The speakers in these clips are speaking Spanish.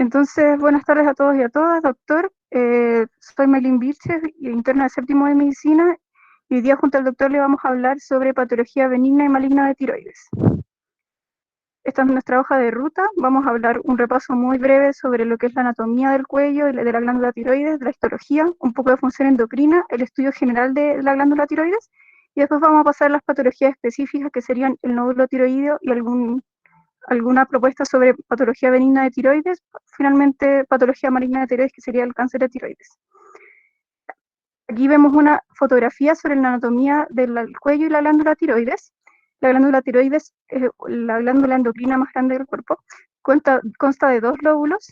Entonces, buenas tardes a todos y a todas, doctor. Soy Maylin Vilches, interna de séptimo de medicina, y hoy día junto al doctor le vamos a hablar sobre patología benigna y maligna de tiroides. Esta es nuestra hoja de ruta. Vamos a hablar un repaso muy breve sobre lo que es la anatomía del cuello y de la glándula tiroides, de la histología, un poco de función endocrina, el estudio general de la glándula tiroides, y después vamos a pasar a las patologías específicas que serían el nódulo tiroideo y alguna propuesta sobre patología benigna de tiroides, finalmente patología maligna de tiroides, que sería el cáncer de tiroides. Aquí vemos una fotografía sobre la anatomía del cuello y la glándula tiroides. La glándula tiroides es la glándula endocrina más grande del cuerpo. Consta de dos lóbulos,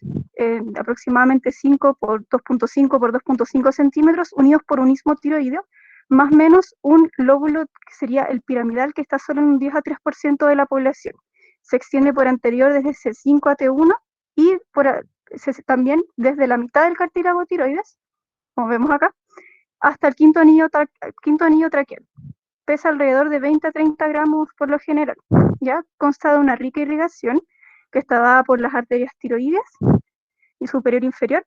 aproximadamente 5 por 2.5 por 2.5 centímetros, unidos por un istmo tiroideo, más o menos un lóbulo que sería el piramidal, que está solo en un 10 a 3% de la población. Se extiende por anterior desde C5 a T1 y también desde la mitad del cartílago tiroides, como vemos acá, hasta el quinto anillo traqueal. Pesa alrededor de 20 a 30 gramos por lo general. ¿Ya? Consta de una rica irrigación que está dada por las arterias tiroides y superior e inferior.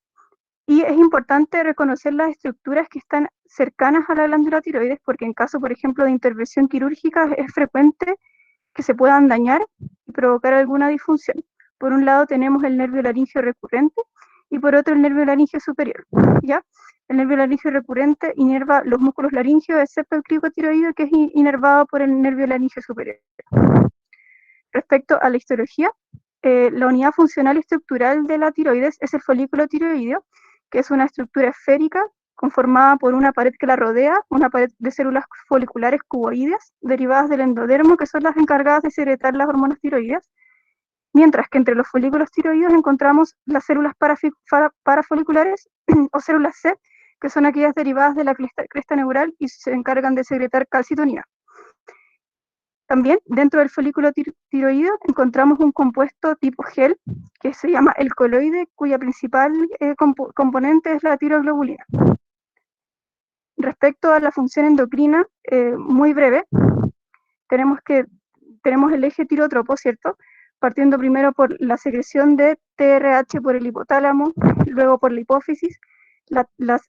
Y es importante reconocer las estructuras que están cercanas a la glándula tiroides, porque en caso, por ejemplo, de intervención quirúrgica es frecuente que se puedan dañar y provocar alguna disfunción. Por un lado tenemos el nervio laríngeo recurrente y por otro el nervio laríngeo superior. ¿Ya? El nervio laríngeo recurrente inerva los músculos laringeos, excepto el crico tiroideo, que es inervado por el nervio laríngeo superior. Respecto a la histología, la unidad funcional y estructural de la tiroides es el folículo tiroideo, que es una estructura esférica conformada por una pared que la rodea, una pared de células foliculares cuboides derivadas del endodermo, que son las encargadas de secretar las hormonas tiroideas, mientras que entre los folículos tiroideos encontramos las células parafoliculares o células C, que son aquellas derivadas de la cresta neural y se encargan de secretar calcitonina. También dentro del folículo tiroideo encontramos un compuesto tipo gel que se llama el coloide, cuya principal componente es la tiroglobulina. Respecto a la función endocrina, muy breve, tenemos el eje tirotropo, ¿cierto? Partiendo primero por la secreción de TRH por el hipotálamo, luego por la hipófisis,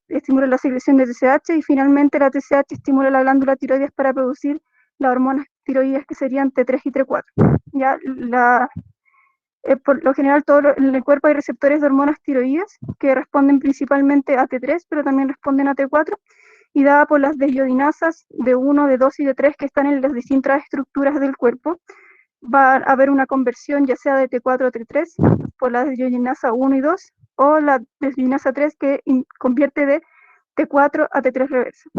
estimula la secreción de TSH y finalmente la TSH estimula la glándula tiroides para producir las hormonas tiroides que serían T3 y T4. Ya por lo general en el cuerpo hay receptores de hormonas tiroides que responden principalmente a T3, pero también responden a T4, y dada por las desiodinasas de 1, de 2 y de 3 que están en las distintas estructuras del cuerpo, va a haber una conversión ya sea de T4 a T3 por la desiodinasa 1 y 2, o la desiodinasa 3 que convierte de T4 a T3 reversa.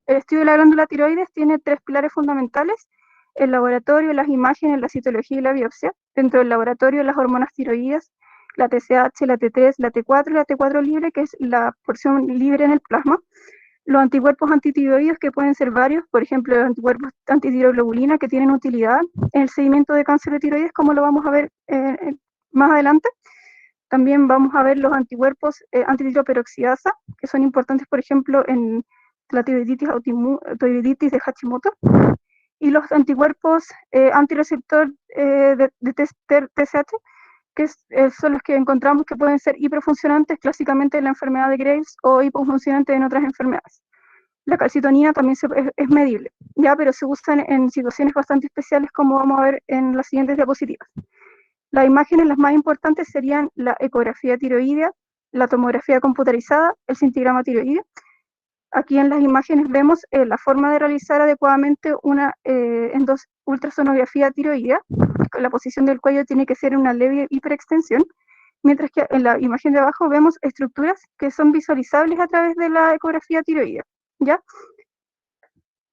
El estudio de la glándula tiroides tiene tres pilares fundamentales: el laboratorio, las imágenes, la citología y la biopsia. Dentro del laboratorio, las hormonas tiroides, la TSH, la T3, la T4 y la T4 libre, que es la porción libre en el plasma. Los anticuerpos antitiroides, que pueden ser varios, por ejemplo, los anticuerpos antitiroglobulina, que tienen utilidad en el seguimiento de cáncer de tiroides, como lo vamos a ver más adelante. También vamos a ver los anticuerpos antitiroperoxidasa, que son importantes, por ejemplo, en la tiroiditis de Hashimoto, y los anticuerpos antireceptor de TSH, que son los que encontramos que pueden ser hiperfuncionantes clásicamente en la enfermedad de Graves o hipofuncionantes en otras enfermedades. La calcitonina también es medible, ¿ya? Pero se usa en situaciones bastante especiales, como vamos a ver en las siguientes diapositivas. Las imágenes las más importantes serían la ecografía tiroidea, la tomografía computarizada, el cintigrama tiroideo. Aquí en las imágenes vemos la forma de realizar adecuadamente una ultrasonografía tiroidea. La posición del cuello tiene que ser una leve hiperextensión, mientras que en la imagen de abajo vemos estructuras que son visualizables a través de la ecografía tiroidea, ¿ya?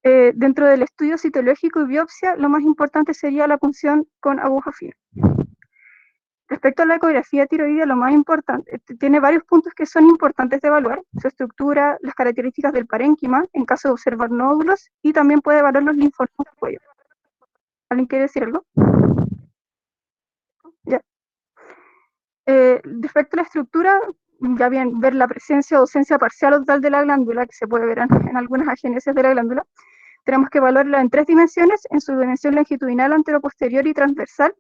Dentro del estudio citológico y biopsia, lo más importante sería la punción con aguja fina. Respecto a la ecografía tiroidea, lo más importante, tiene varios puntos que son importantes de evaluar: su estructura, las características del parénquima, en caso de observar nódulos, y también puede evaluar los linfonodos del cuello. ¿Alguien quiere decir algo? Ya. Respecto a la estructura, ya bien, ver la presencia o ausencia parcial o total de la glándula, que se puede ver en algunas agenesis de la glándula. Tenemos que evaluarla en tres dimensiones: en su dimensión longitudinal, anteroposterior y transversal,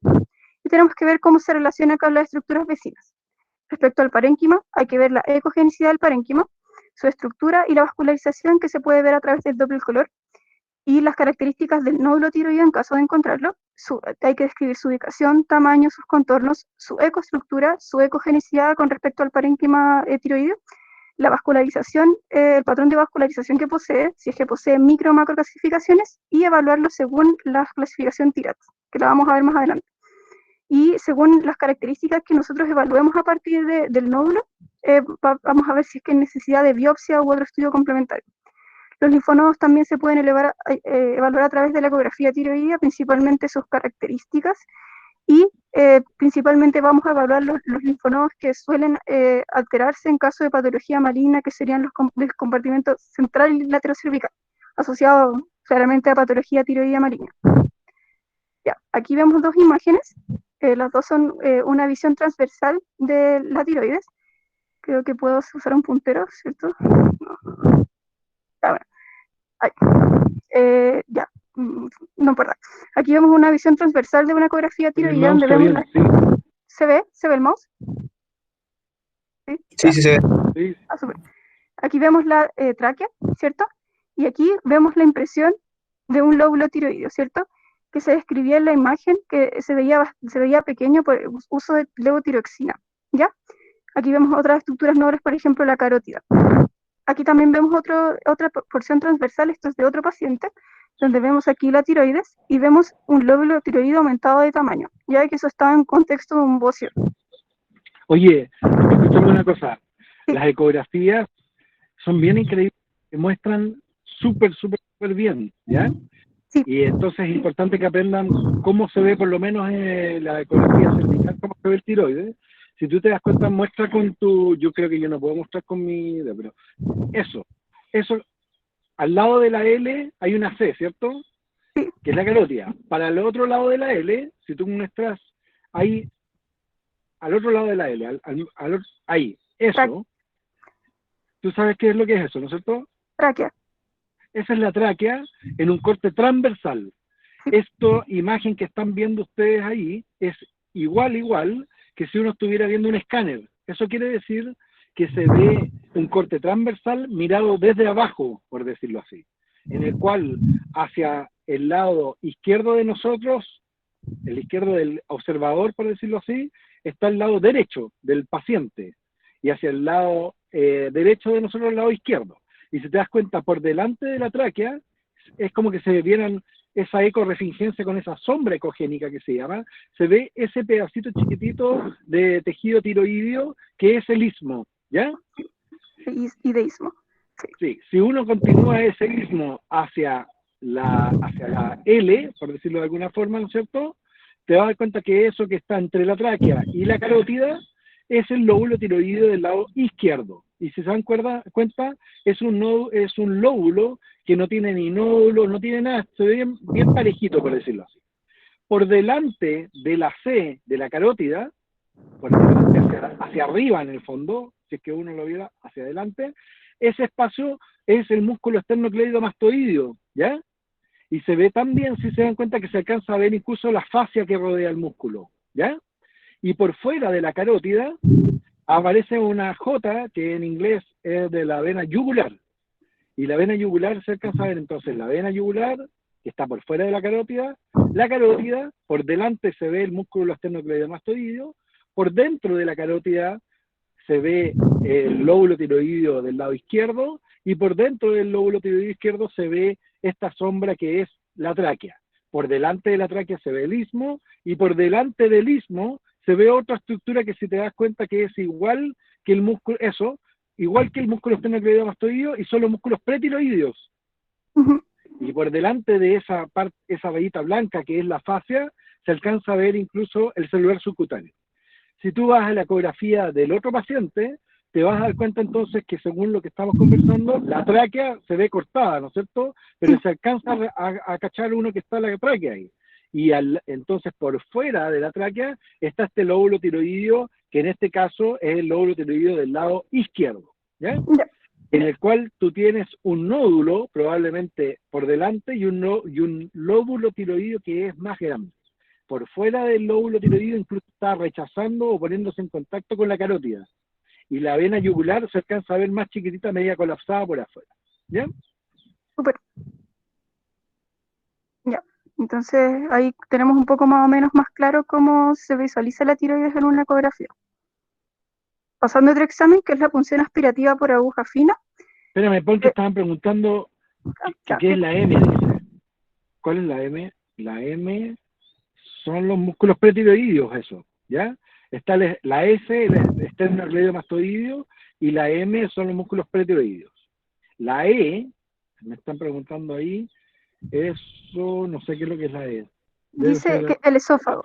y tenemos que ver cómo se relaciona con las estructuras vecinas. Respecto al parénquima, hay que ver la ecogenicidad del parénquima, su estructura y la vascularización que se puede ver a través del Doppler color, y las características del nódulo tiroideo en caso de encontrarlo. Hay que describir su ubicación, tamaño, sus contornos, su ecoestructura, su ecogenicidad con respecto al parénquima tiroideo, la vascularización, el patrón de vascularización que posee, si es que posee micro o macro clasificaciones, y evaluarlo según la clasificación TIRAT, que la vamos a ver más adelante. Y según las características que nosotros evaluemos a partir del nódulo, vamos a ver si es que hay necesidad de biopsia u otro estudio complementario. Los linfonodos también se pueden evaluar a través de la ecografía tiroidea, principalmente sus características, y principalmente vamos a evaluar los linfonodos que suelen alterarse en caso de patología maligna, que serían los del compartimento central y laterocervical, asociados claramente a patología tiroidea maligna. Ya, aquí vemos dos imágenes, las dos son una visión transversal de la tiroides. Creo que puedo usar un puntero, ¿cierto? No. Ya, bueno. Ya, no importa. Aquí vemos una visión transversal de una ecografía tiroidea donde vemos la... ¿Se ve? ¿Se ve el mouse? Sí, sí, sí se ve. Sí. Ah, súper. Aquí vemos la tráquea, ¿cierto? Y aquí vemos la impresión de un lóbulo tiroideo, ¿cierto? Que se describía en la imagen, que se veía pequeño por el uso de levotiroxina, ¿ya? Aquí vemos otras estructuras nobles, por ejemplo, la carótida. Aquí también vemos otra porción transversal, esto es de otro paciente, donde vemos aquí la tiroides y vemos un lóbulo tiroideo aumentado de tamaño, ya que eso está en contexto de un bocio. Oye, escúchame una cosa. Sí. Las ecografías son bien increíbles, que muestran súper bien, ¿ya? Sí. Y entonces es importante que aprendan cómo se ve por lo menos la ecografía cervical, cómo se ve el tiroides. Si tú te das cuenta, muestra con tu... Yo creo que yo no puedo mostrar con mi... pero eso, al lado de la L hay una C, ¿cierto? Sí. Que es la carótida. Para el otro lado de la L, si tú muestras ahí, al otro lado de la L, ahí, eso, tú sabes qué es lo que es eso, ¿no es cierto? Tráquea. Esa es la tráquea en un corte transversal. Esta imagen que están viendo ustedes ahí es igual que si uno estuviera viendo un escáner. Eso quiere decir que se ve un corte transversal mirado desde abajo, por decirlo así, en el cual hacia el lado izquierdo de nosotros, el izquierdo del observador, por decirlo así, está el lado derecho del paciente, y hacia el lado derecho de nosotros el lado izquierdo. Y si te das cuenta, por delante de la tráquea, es como que se vieran esa ecorrefingencia con esa sombra ecogénica que se llama, se ve ese pedacito chiquitito de tejido tiroideo que es el istmo, ¿ya? Y de istmo. Sí, si uno continúa ese istmo hacia la L, por decirlo de alguna forma, ¿no es cierto? Te vas a dar cuenta que eso que está entre la tráquea y la carótida es el lóbulo tiroideo del lado izquierdo. Y si se dan cuenta, es un lóbulo que no tiene ni nódulo, no tiene nada, se ve bien parejito, por decirlo así. Por delante de la C, de la carótida, hacia arriba en el fondo, si es que uno lo viera hacia adelante, ese espacio es el músculo esternocleidomastoideo, ¿ya? Y se ve también, si se dan cuenta, que se alcanza a ver incluso la fascia que rodea el músculo, ¿ya? Y por fuera de la carótida aparece una J, que en inglés es de la vena yugular. Y la vena yugular se alcanza a ver entonces la vena yugular, que está por fuera de la carótida, por delante se ve el músculo esternocleidomastoideo, por dentro de la carótida se ve el lóbulo tiroideo del lado izquierdo, y por dentro del lóbulo tiroideo izquierdo se ve esta sombra que es la tráquea. Por delante de la tráquea se ve el istmo, y por delante del istmo se ve otra estructura que si te das cuenta que es igual que el músculo, igual que el músculo esternocleidomastoideo, y son los músculos pretiroideos. Y por delante de esa rayita blanca que es la fascia, se alcanza a ver incluso el celular subcutáneo. Si tú vas a la ecografía del otro paciente, te vas a dar cuenta entonces que según lo que estamos conversando, la tráquea se ve cortada, ¿no es cierto? Pero se alcanza a cachar uno que está en la tráquea ahí. Y entonces por fuera de la tráquea está este lóbulo tiroideo, que en este caso es el lóbulo tiroideo del lado izquierdo, ¿ya? En el cual tú tienes un nódulo probablemente por delante y un lóbulo tiroideo que es más grande. por fuera del lóbulo tiroideo incluso está rechazando o poniéndose en contacto con la carótida. Y la vena yugular se alcanza a ver más chiquitita, media colapsada por afuera. ¿Ya? Súper. Ya. Entonces ahí tenemos un poco más o menos más claro cómo se visualiza la tiroides en una ecografía. Pasando a otro examen, que es la punción aspirativa por aguja fina. Espérame, porque estaban preguntando qué es la M, dice. ¿Cuál es la M? La M son los músculos pretiroideos, eso, ¿ya? Está la S, el esternocleidomastoideo, y la M son los músculos pretiroideos. La E, me están preguntando ahí, eso, no sé qué es lo que es la E. Dice que el esófago.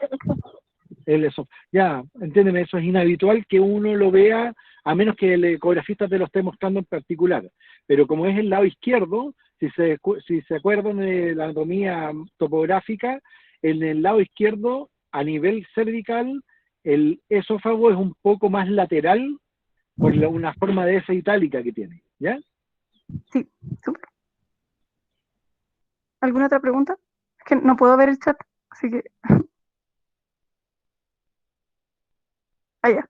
Ya, entiéndeme, eso es inhabitual que uno lo vea, a menos que el ecografista te lo esté mostrando en particular. Pero como es el lado izquierdo, si se acuerdan de la anatomía topográfica, en el lado izquierdo, a nivel cervical, el esófago es un poco más lateral por una forma de S itálica que tiene, ¿ya? Sí, súper. ¿Alguna otra pregunta? Es que no puedo ver el chat, así que... Ah, ya,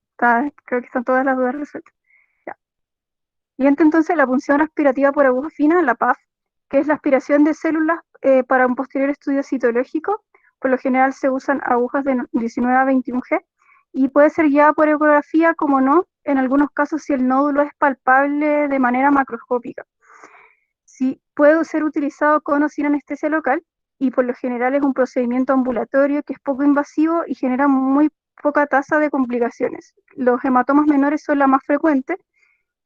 creo que están todas las dudas resueltas. Ya. Siguiente entonces, la punción aspirativa por aguja fina, la PAF, que es la aspiración de células para un posterior estudio citológico. Por lo general se usan agujas de 19 a 21G y puede ser guiada por ecografía, como no, en algunos casos si el nódulo es palpable de manera macroscópica. Sí, puede ser utilizado con o sin anestesia local y por lo general es un procedimiento ambulatorio que es poco invasivo y genera muy poca tasa de complicaciones. Los hematomas menores son la más frecuente,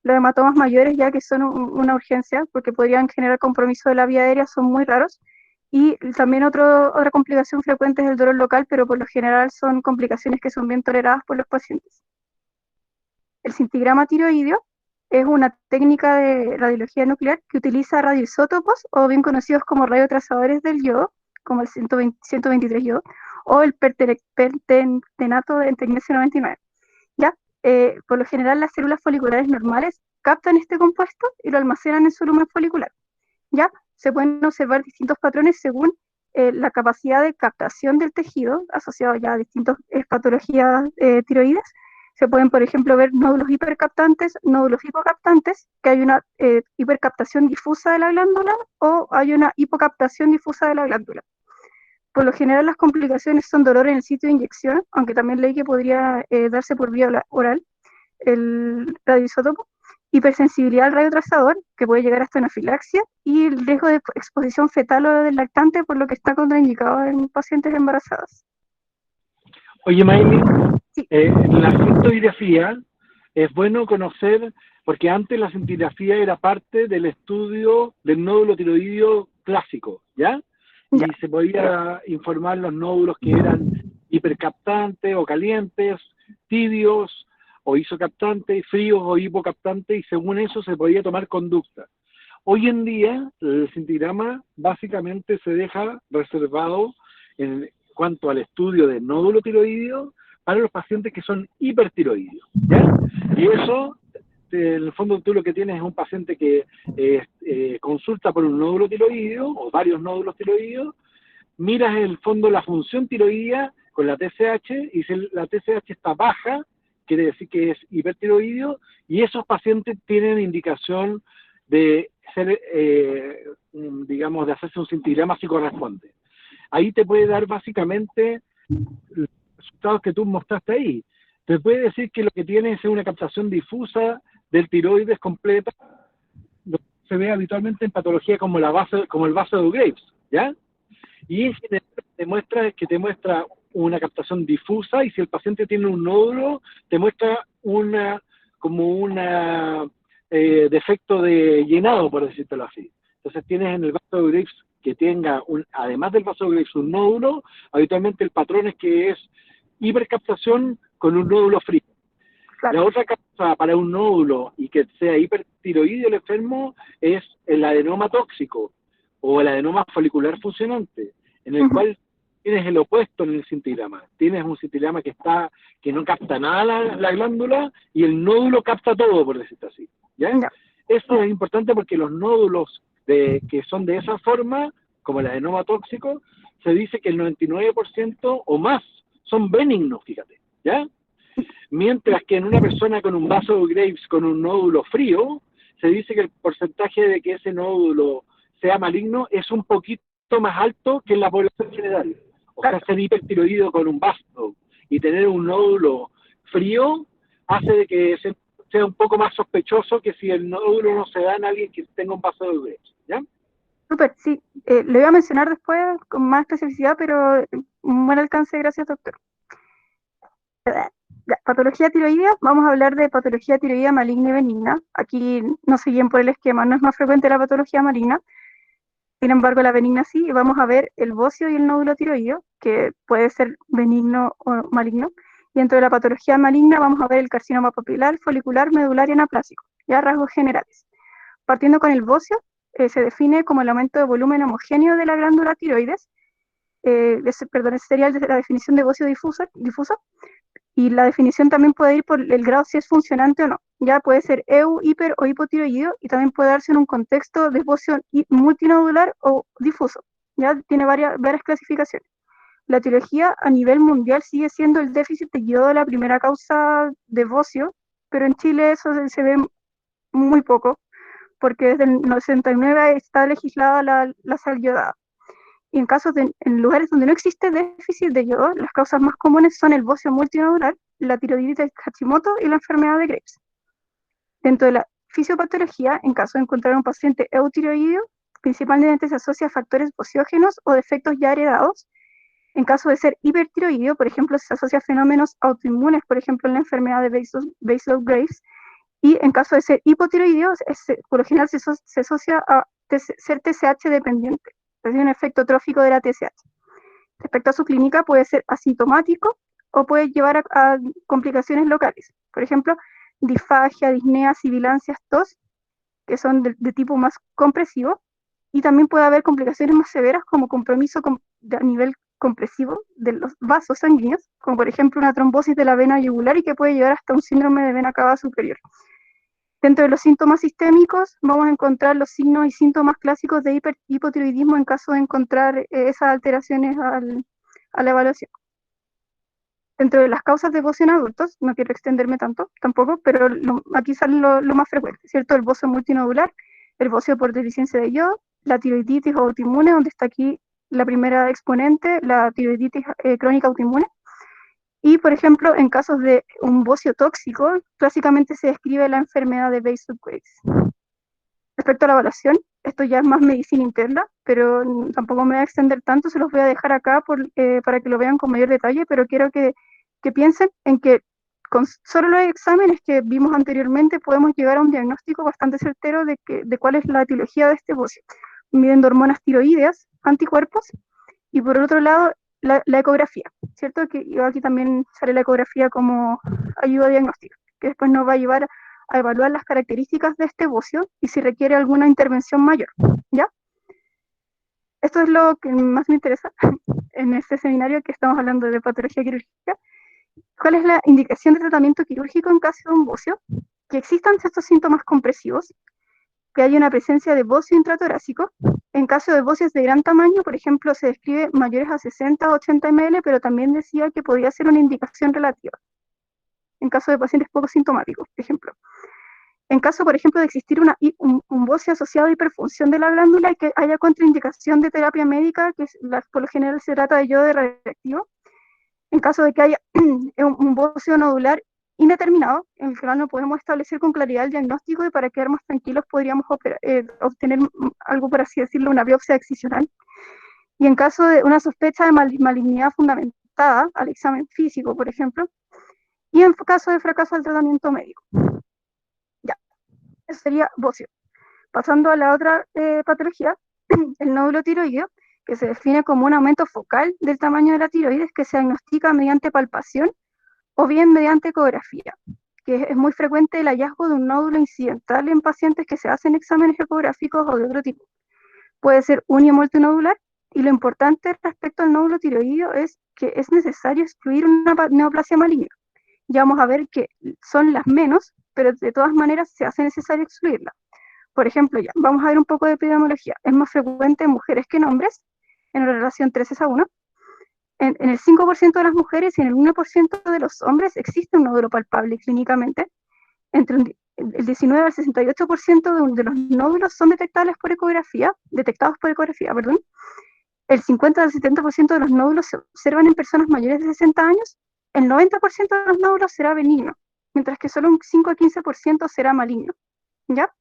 los hematomas mayores, ya que son una urgencia porque podrían generar compromiso de la vía aérea, son muy raros. Y también otra complicación frecuente es el dolor local, pero por lo general son complicaciones que son bien toleradas por los pacientes. El cintigrama tiroideo es una técnica de radiología nuclear que utiliza radioisótopos, o bien conocidos como radiotrazadores del yodo, como el 123 yodo, o el pertenato de tecnesio 99. ¿Ya? Por lo general, las células foliculares normales captan este compuesto y lo almacenan en su lumen folicular. ¿Ya? Se pueden observar distintos patrones según la capacidad de captación del tejido, asociado ya a distintas patologías tiroides. Se pueden, por ejemplo, ver nódulos hipercaptantes, nódulos hipocaptantes, que hay una hipercaptación difusa de la glándula o hay una hipocaptación difusa de la glándula. Por lo general las complicaciones son dolor en el sitio de inyección, aunque también leí que podría darse por vía oral, el radioisótopo, hipersensibilidad al radiotrazador, que puede llegar hasta anafilaxia, y el riesgo de exposición fetal o del lactante, por lo que está contraindicado en pacientes embarazadas. Oye, Maylin, Sí. la cintigrafía es bueno conocer, porque antes la cintigrafía era parte del estudio del nódulo tiroideo clásico, ¿ya? Y se podía informar los nódulos que eran hipercaptantes o calientes, tibios o isocaptantes, fríos o hipocaptantes, y según eso se podía tomar conducta. Hoy en día el cintigrama básicamente se deja reservado en cuanto al estudio del nódulo tiroideo para los pacientes que son hipertiroideos, ¿ya? Y eso, en el fondo tú lo que tienes es un paciente que consulta por un nódulo tiroideo o varios nódulos tiroideos, miras en el fondo la función tiroidea con la TSH, y si la TSH está baja, quiere decir que es hipertiroideo, y esos pacientes tienen indicación de ser, digamos, de hacerse un cintigrama si corresponde. Ahí te puede dar básicamente los resultados que tú mostraste ahí. Te puede decir que lo que tienes es una captación difusa del tiroides completa, lo que se ve habitualmente en patología como el vaso de Graves, ¿ya? Y en general te muestra una captación difusa, y si el paciente tiene un nódulo, te muestra como un defecto de llenado, por decirlo así. Entonces tienes en el vaso de Graves que tenga, además del vaso de Graves, un nódulo. Habitualmente el patrón es que es hipercaptación con un nódulo frío. Claro. La otra causa para un nódulo y que sea hipertiroideo el enfermo es el adenoma tóxico o el adenoma folicular funcionante, en el cual tienes el opuesto en el cintigrama. Tienes un cintigrama que no capta nada la glándula, y el nódulo capta todo, por decirlo así, ¿ya? No. Eso es importante porque los nódulos que son de esa forma, como el adenoma tóxico, se dice que el 99% o más son benignos, fíjate, ¿ya? Mientras que en una persona con un vaso de Graves con un nódulo frío, se dice que el porcentaje de que ese nódulo sea maligno es un poquito más alto que en la población general. O sea, ser hipertiroideo con un vaso y tener un nódulo frío hace de que sea un poco más sospechoso que si el nódulo no se da en alguien que tenga un vaso de Graves, ¿ya? Súper, sí. Lo iba a mencionar después con más especificidad, pero un buen alcance, gracias, doctor. Ya, patología tiroidea, vamos a hablar de patología tiroidea maligna y benigna. Aquí no se guíen por el esquema, no es más frecuente la patología maligna, sin embargo la benigna sí, y vamos a ver el bocio y el nódulo tiroideo, que puede ser benigno o maligno. Y dentro de la patología maligna vamos a ver el carcinoma papilar, folicular, medular y anaplásico, ya rasgos generales. Partiendo con el bocio, se define como el aumento de volumen homogéneo de la glándula tiroides, perdón, esa sería la definición de bocio difuso, y la definición también puede ir por el grado si es funcionante o no. Ya puede ser EU, hiper o hipotiroideo, y también puede darse en un contexto de bocio multinodular o difuso. Ya tiene varias clasificaciones. La tiroidea a nivel mundial sigue siendo el déficit de yodo la primera causa de bocio, pero en Chile eso se ve muy poco, porque desde el 69 está legislada la sal yodada. Y en lugares donde no existe déficit de yodo, las causas más comunes son el bocio multinodular, la tiroiditis Hashimoto y la enfermedad de Graves. Dentro de la fisiopatología, en caso de encontrar un paciente eutiroideo, principalmente se asocia a factores bociógenos o defectos ya heredados. En caso de ser hipertiroideo, por ejemplo, se asocia a fenómenos autoinmunes, por ejemplo, en la enfermedad de Bacillus-Graves. Y en caso de ser hipotiroideo, por lo general se asocia a ser TSH dependiente, es decir, un efecto trófico de la TSH. Respecto a su clínica, puede ser asintomático o puede llevar a complicaciones locales. Por ejemplo, disfagia, disnea, sibilancias, tos, que son de tipo más compresivo, y también puede haber complicaciones más severas como compromiso a nivel compresivo de los vasos sanguíneos, como por ejemplo una trombosis de la vena yugular y que puede llevar hasta un síndrome de vena cava superior. Dentro de los síntomas sistémicos vamos a encontrar los signos y síntomas clásicos de hipotiroidismo en caso de encontrar esas alteraciones a la evaluación. Dentro de las causas de bocio en adultos, no quiero extenderme tanto tampoco, pero aquí sale lo más frecuente, ¿cierto? El bocio multinodular, el bocio por deficiencia de yodo, la tiroiditis autoinmune, donde está aquí la primera exponente, la tiroiditis crónica autoinmune. Y, por ejemplo, en casos de un bocio tóxico, clásicamente se describe la enfermedad de Bacillus-Graves. Respecto a la evaluación, esto ya es más medicina interna, pero tampoco me voy a extender tanto, se los voy a dejar acá para que lo vean con mayor detalle, pero quiero que piensen en que con solo los exámenes que vimos anteriormente podemos llegar a un diagnóstico bastante certero de cuál es la etiología de este bocio, midiendo hormonas tiroideas, anticuerpos, y por otro lado, la ecografía, ¿cierto? Que aquí también sale la ecografía como ayuda diagnóstica, que después nos va a llevar a evaluar las características de este bocio y si requiere alguna intervención mayor, ¿ya? Esto es lo que más me interesa en este seminario que estamos hablando de patología quirúrgica. ¿Cuál es la indicación de tratamiento quirúrgico en caso de un bocio? Que existan estos síntomas compresivos, que haya una presencia de bocio intratorácico. En caso de bocios de gran tamaño, por ejemplo, se describe mayores a 60 o 80 ml, pero también decía que podría ser una indicación relativa. En caso de pacientes poco sintomáticos, por ejemplo. En caso, por ejemplo, de existir un bocio asociado a hiperfunción de la glándula y que haya contraindicación de terapia médica, que por lo general se trata de yodo radioactivo. En caso de que haya un bocio nodular indeterminado, en el cual no podemos establecer con claridad el diagnóstico y para quedar más tranquilos podríamos obtener algo, por así decirlo, una biopsia excisional. Y en caso de una sospecha de malignidad fundamentada al examen físico, por ejemplo, y en caso de fracaso al tratamiento médico. Ya, eso sería bocio. Pasando a la otra patología, el nódulo tiroideo, que se define como un aumento focal del tamaño de la tiroides que se diagnostica mediante palpación o bien mediante ecografía, que es muy frecuente el hallazgo de un nódulo incidental en pacientes que se hacen exámenes ecográficos o de otro tipo. Puede ser uni- o multinodular, y lo importante respecto al nódulo tiroideo es que es necesario excluir una neoplasia maligna. Ya vamos a ver que son las menos, pero de todas maneras se hace necesario excluirla. Por ejemplo, ya, vamos a ver un poco de epidemiología. Es más frecuente en mujeres que en hombres, en una relación 3:1. En el 5% de las mujeres y en el 1% de los hombres existe un nódulo palpable clínicamente. Entre el 19 al 68% de los nódulos son detectados por ecografía, perdón. El 50 al 70% de los nódulos se observan en personas mayores de 60 años. El 90% de los nódulos será benigno, mientras que solo un 5 al 15% será maligno. ¿Ya?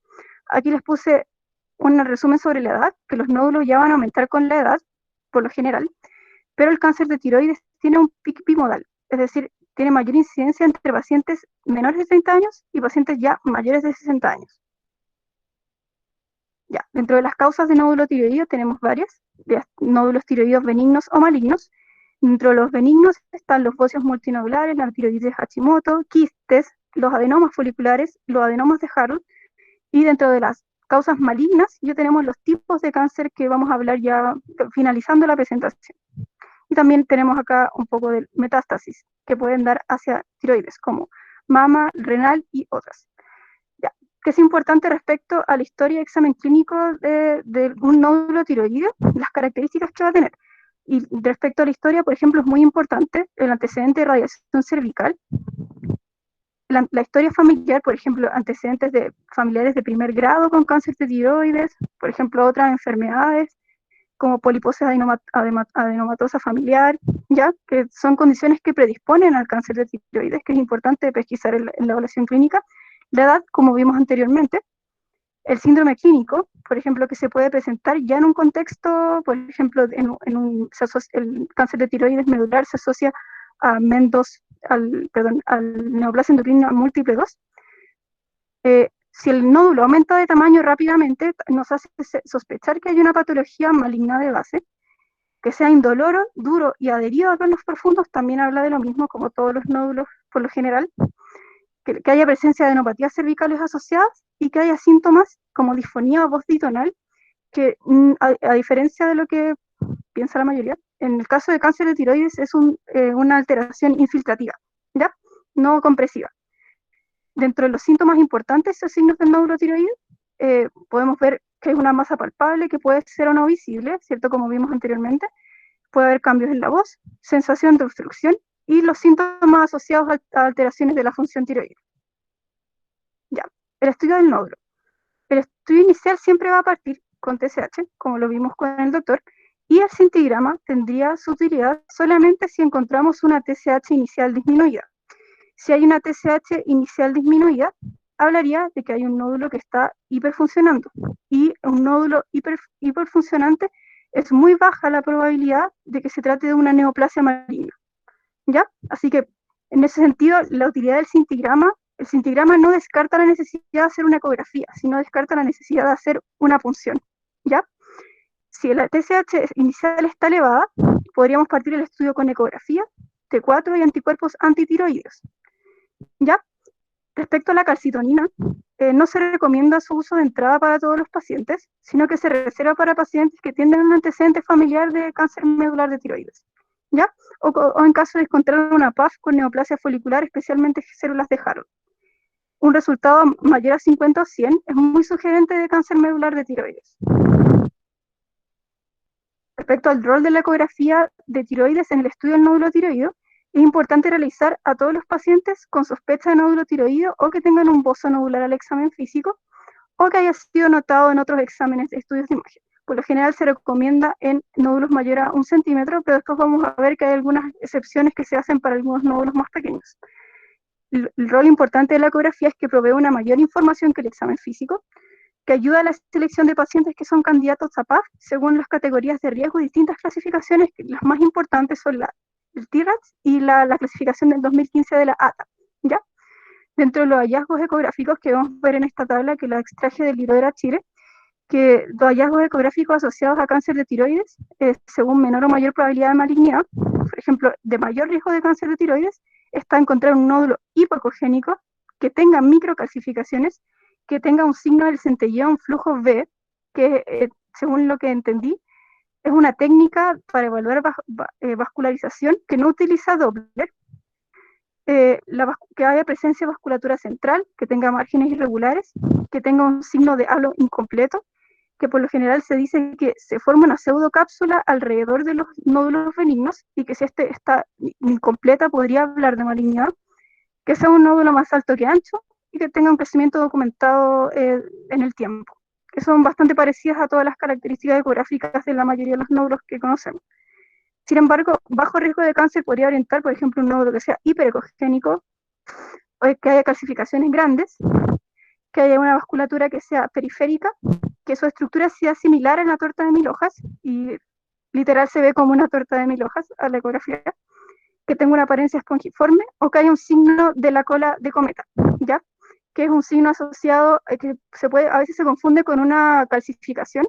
Aquí les puse un resumen sobre la edad, que los nódulos ya van a aumentar con la edad, por lo general, pero el cáncer de tiroides tiene un pic bimodal, es decir, tiene mayor incidencia entre pacientes menores de 30 años y pacientes ya mayores de 60 años. Ya, dentro de las causas de nódulo tiroideo tenemos varias, de nódulos tiroideos benignos o malignos. Dentro de los benignos están los bocios multinodulares, la tiroides Hashimoto, quistes, los adenomas foliculares, los adenomas de Harrood, y dentro de las causas malignas ya tenemos los tipos de cáncer que vamos a hablar ya finalizando la presentación. Y también tenemos acá un poco de metástasis que pueden dar hacia tiroides, como mama, renal y otras. Ya, que es importante respecto a la historia de examen clínico de un nódulo tiroideo, las características que va a tener. Y respecto a la historia, por ejemplo, es muy importante el antecedente de radiación cervical, la historia familiar, por ejemplo, antecedentes de familiares de primer grado con cáncer de tiroides, por ejemplo, otras enfermedades, como poliposis adenomatosa familiar, ya que son condiciones que predisponen al cáncer de tiroides, que es importante pesquisar en la evaluación clínica. La edad, como vimos anteriormente, el síndrome clínico, por ejemplo, que se puede presentar ya en un contexto, por ejemplo, el cáncer de tiroides medular se asocia a al neoplasia endocrina múltiple 2. Si el nódulo aumenta de tamaño rápidamente, nos hace sospechar que hay una patología maligna de base. Que sea indoloro, duro y adherido a órganos profundos también habla de lo mismo, como todos los nódulos por lo general. Que haya presencia de adenopatías cervicales asociadas y que haya síntomas como disfonía o voz ditonal, que a diferencia de lo que piensa la mayoría, en el caso de cáncer de tiroides es una alteración infiltrativa, ¿ya? No compresiva. Dentro de los síntomas importantes o signos del nódulo tiroides, podemos ver que hay una masa palpable que puede ser o no visible, ¿cierto? Como vimos anteriormente. Puede haber cambios en la voz, sensación de obstrucción y los síntomas asociados a alteraciones de la función tiroidea. Ya, el estudio del nódulo. El estudio inicial siempre va a partir con TSH, como lo vimos con el doctor, y el cintigrama tendría su utilidad solamente si encontramos una TSH inicial disminuida. Si hay una TSH inicial disminuida, hablaría de que hay un nódulo que está hiperfuncionando. Y un nódulo hiperfuncionante es muy baja la probabilidad de que se trate de una neoplasia maligna. ¿Ya? Así que, en ese sentido, la utilidad del cintigrama, el cintigrama no descarta la necesidad de hacer una ecografía, sino descarta la necesidad de hacer una punción. ¿Ya? Si la TSH inicial está elevada, podríamos partir el estudio con ecografía, T4 y anticuerpos antitiroideos. ¿Ya? Respecto a la calcitonina, no se recomienda su uso de entrada para todos los pacientes, sino que se reserva para pacientes que tienen un antecedente familiar de cáncer medular de tiroides, ¿ya? O en caso de encontrar una PAF con neoplasia folicular, especialmente células de Harrood. Un resultado mayor a 50 o 100 es muy sugerente de cáncer medular de tiroides. Respecto al rol de la ecografía de tiroides en el estudio del nódulo tiroideo, es importante realizar a todos los pacientes con sospecha de nódulo tiroideo o que tengan un bozo nodular al examen físico o que haya sido notado en otros exámenes de estudios de imagen. Por lo general se recomienda en nódulos mayores a 1 centímetro, pero después vamos a ver que hay algunas excepciones que se hacen para algunos nódulos más pequeños. El rol importante de la ecografía es que provee una mayor información que el examen físico, que ayuda a la selección de pacientes que son candidatos a PAF según las categorías de riesgo y distintas clasificaciones, que las más importantes son el TIRAX y la clasificación del 2015 de la ATA, ¿ya? Dentro de los hallazgos ecográficos que vamos a ver en esta tabla, que la extraje del libro de la Chile, que los hallazgos ecográficos asociados a cáncer de tiroides, según menor o mayor probabilidad de malignidad, por ejemplo, de mayor riesgo de cáncer de tiroides, está encontrar un nódulo hipocogénico que tenga microcalcificaciones, que tenga un signo del centelleo, un flujo V, que según lo que entendí, es una técnica para evaluar vascularización que no utiliza Doppler, que haya presencia de vasculatura central, que tenga márgenes irregulares, que tenga un signo de halo incompleto, que por lo general se dice que se forma una pseudocápsula alrededor de los nódulos benignos y que si este está incompleta podría hablar de malignidad, que sea un nódulo más alto que ancho y que tenga un crecimiento documentado en el tiempo, que son bastante parecidas a todas las características ecográficas de la mayoría de los nódulos que conocemos. Sin embargo, bajo riesgo de cáncer podría orientar, por ejemplo, un nódulo que sea hiperecogénico, o que haya calcificaciones grandes, que haya una vasculatura que sea periférica, que su estructura sea similar a la torta de 1000 hojas, y literal se ve como una torta de 1000 hojas a la ecografía, que tenga una apariencia espongiforme, o que haya un signo de la cola de cometa, ¿ya? Que es un signo asociado, que a veces se confunde con una calcificación,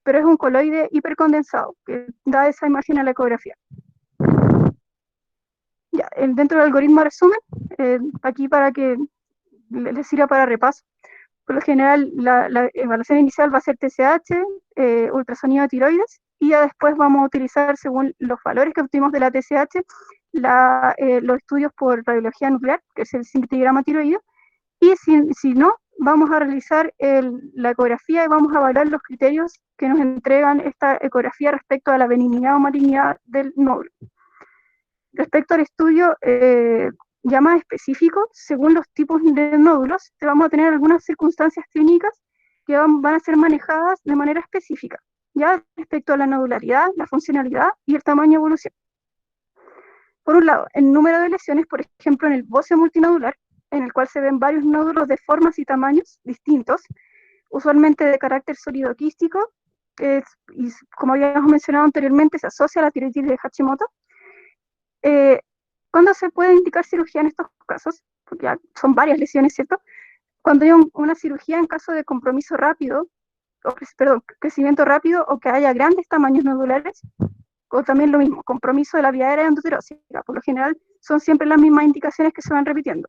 pero es un coloide hipercondensado, que da esa imagen a la ecografía. Ya, dentro del algoritmo de resumen, aquí para que les sirva para repaso, por lo general la evaluación inicial va a ser TSH, ultrasonido de tiroides, y ya después vamos a utilizar, según los valores que obtuvimos de la TSH, los estudios por radiología nuclear, que es el cintigrama tiroideo, y si no, vamos a realizar la ecografía y vamos a evaluar los criterios que nos entregan esta ecografía respecto a la benignidad o malignidad del nódulo. Respecto al estudio ya más específico, según los tipos de nódulos, vamos a tener algunas circunstancias clínicas que van a ser manejadas de manera específica, ya respecto a la nodularidad, la funcionalidad y el tamaño de evolución. Por un lado, el número de lesiones, por ejemplo, en el bóceo multinodular, en el cual se ven varios nódulos de formas y tamaños distintos, usualmente de carácter sólido quístico, y como habíamos mencionado anteriormente, se asocia a la tiroiditis de Hashimoto. ¿Cuándo se puede indicar cirugía en estos casos? Porque ya son varias lesiones, ¿cierto? Cuando hay una cirugía en caso de compromiso rápido, crecimiento rápido, o que haya grandes tamaños nodulares, o también lo mismo, compromiso de la vía aérea endoterósica. Por lo general son siempre las mismas indicaciones que se van repitiendo.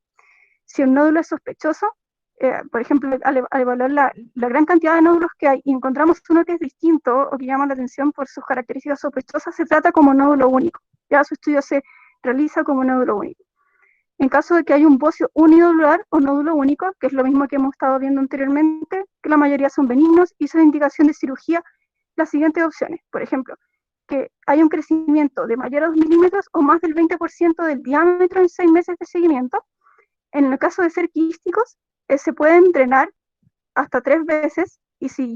Si un nódulo es sospechoso, por ejemplo, al evaluar la gran cantidad de nódulos que hay y encontramos uno que es distinto o que llama la atención por sus características sospechosas, se trata como nódulo único. Ya su estudio se realiza como nódulo único. En caso de que haya un bóceo uninodular o nódulo único, que es lo mismo que hemos estado viendo anteriormente, que la mayoría son benignos, y su indicación de cirugía, las siguientes opciones. Por ejemplo, que haya un crecimiento de mayor a 2 milímetros o más del 20% del diámetro en 6 meses de seguimiento. En el caso de ser quísticos, se pueden drenar hasta 3 veces, y si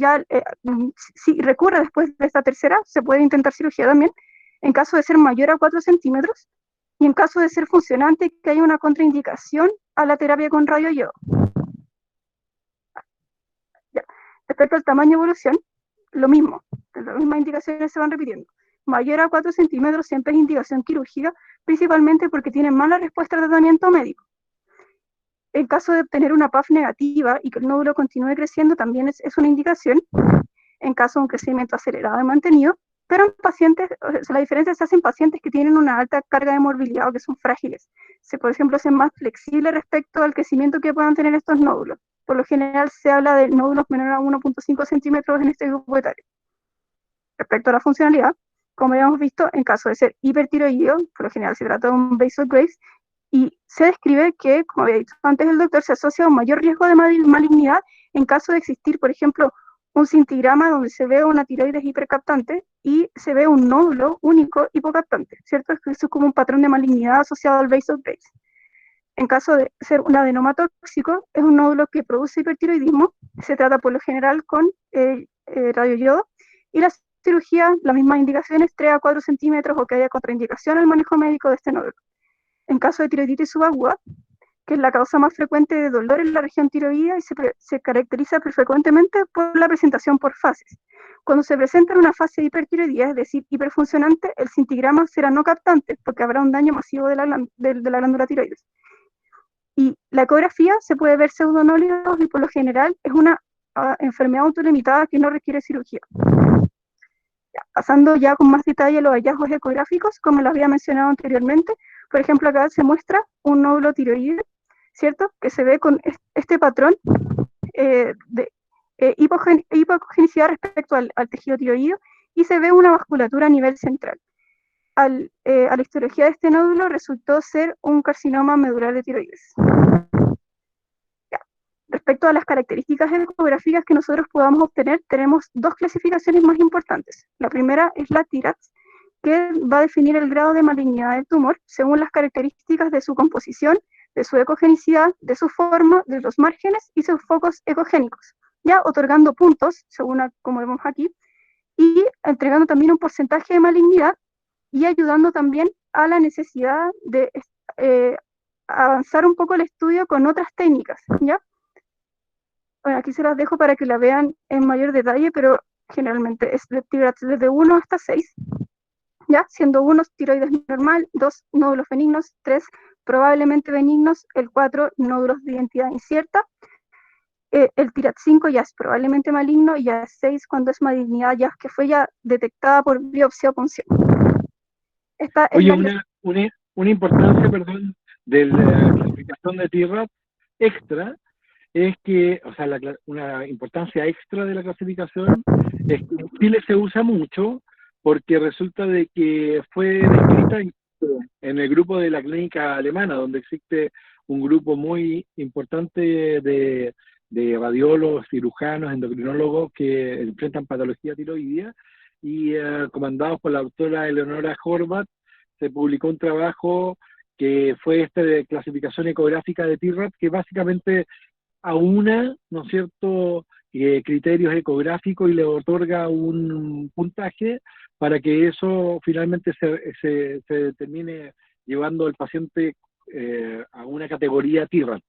recurre después de esta tercera, se puede intentar cirugía también, en caso de ser mayor a 4 centímetros, y en caso de ser funcionante, que haya una contraindicación a la terapia con radioyodo. Respecto al tamaño de evolución, lo mismo, las mismas indicaciones se van repitiendo. Mayor a 4 centímetros siempre es indicación quirúrgica, principalmente porque tienen mala respuesta al tratamiento médico. En caso de obtener una PAF negativa y que el nódulo continúe creciendo, también es una indicación, en caso de un crecimiento acelerado y mantenido, pero en pacientes, la diferencia se hace en pacientes que tienen una alta carga de morbilidad o que son frágiles. Por ejemplo, ser más flexibles respecto al crecimiento que puedan tener estos nódulos. Por lo general se habla de nódulos menores a 1.5 centímetros en este grupo etario. Respecto a la funcionalidad, como ya hemos visto, en caso de ser hipertiroideo, por lo general se trata de un basal Graves, y se describe que, como había dicho antes el doctor, se asocia a un mayor riesgo de malignidad en caso de existir, por ejemplo, un cintigrama donde se ve una tiroides hipercaptante y se ve un nódulo único hipocaptante, ¿cierto? Eso es como un patrón de malignidad asociado al basal Graves. En caso de ser un adenoma tóxico, es un nódulo que produce hipertiroidismo, se trata por lo general con radioyodo, y la cirugía, las mismas indicaciones, 3 a 4 centímetros o que haya contraindicación al manejo médico de este nódulo. En caso de tiroiditis subaguda, que es la causa más frecuente de dolor en la región tiroidea y se caracteriza frecuentemente por la presentación por fases. Cuando se presenta en una fase de hipertiroidía, es decir, hiperfuncionante, el cintigrama será no captante porque habrá un daño masivo de la glándula tiroides. Y la ecografía se puede ver pseudonódulos y por lo general es una enfermedad autolimitada que no requiere cirugía. Pasando ya con más detalle los hallazgos ecográficos, como lo había mencionado anteriormente, por ejemplo, acá se muestra un nódulo tiroideo, ¿cierto? Que se ve con este patrón de hipogenicidad respecto al tejido tiroideo, y se ve una vasculatura a nivel central. A la histología de este nódulo resultó ser un carcinoma medular de tiroides. respecto a las características ecográficas que nosotros podamos obtener, tenemos dos clasificaciones más importantes. La primera es la TIRADS, que va a definir el grado de malignidad del tumor según las características de su composición, de su ecogenicidad, de su forma, de los márgenes y sus focos ecogénicos, ya otorgando puntos, según como vemos aquí, y entregando también un porcentaje de malignidad y ayudando también a la necesidad de avanzar un poco el estudio con otras técnicas, ¿ya? Bueno, aquí se las dejo para que la vean en mayor detalle, pero generalmente es de TIRADS desde 1 hasta 6, ¿ya? Siendo 1 tiroides normal, 2 nódulos benignos, 3 probablemente benignos, el 4 nódulos de identidad incierta, el TIRADS 5 ya es probablemente maligno, y ya es 6 cuando es malignidad ya que fue ya detectada por biopsia o punción. Esta es Oye, la una importancia, perdón, de la clasificación de TIRADS extra es que, o sea, una importancia extra de la clasificación es que en Chile se usa mucho porque resulta de que fue descrita en el grupo de la clínica alemana, donde existe un grupo muy importante de radiólogos, cirujanos, endocrinólogos que enfrentan patología tiroidea, y comandados por la doctora Eleonora Horvath, se publicó un trabajo que fue este de clasificación ecográfica de TIRADS, que básicamente aúna, ¿no es cierto?, criterios ecográficos y le otorga un puntaje para que eso finalmente se termine llevando al paciente a una categoría TIRADS.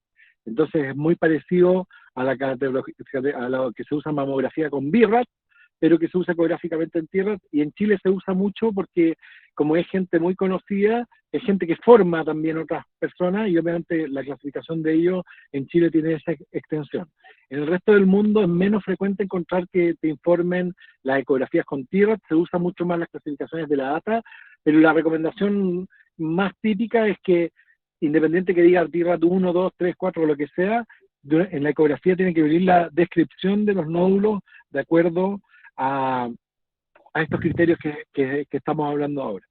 Entonces es muy parecido a a lo que se usa en mamografía con BIRADS, pero que se usa ecográficamente en TIRADS, y en Chile se usa mucho porque como es gente muy conocida, es gente que forma también otras personas, y obviamente la clasificación de ellos en Chile tiene esa extensión. En el resto del mundo es menos frecuente encontrar que te informen las ecografías con TIRADS, se usa mucho más las clasificaciones de la ATA, pero la recomendación más típica es que, independiente que diga TIRADS 1, 2, 3, 4 o lo que sea, en la ecografía tiene que venir la descripción de los nódulos de acuerdo a estos criterios que estamos hablando ahora.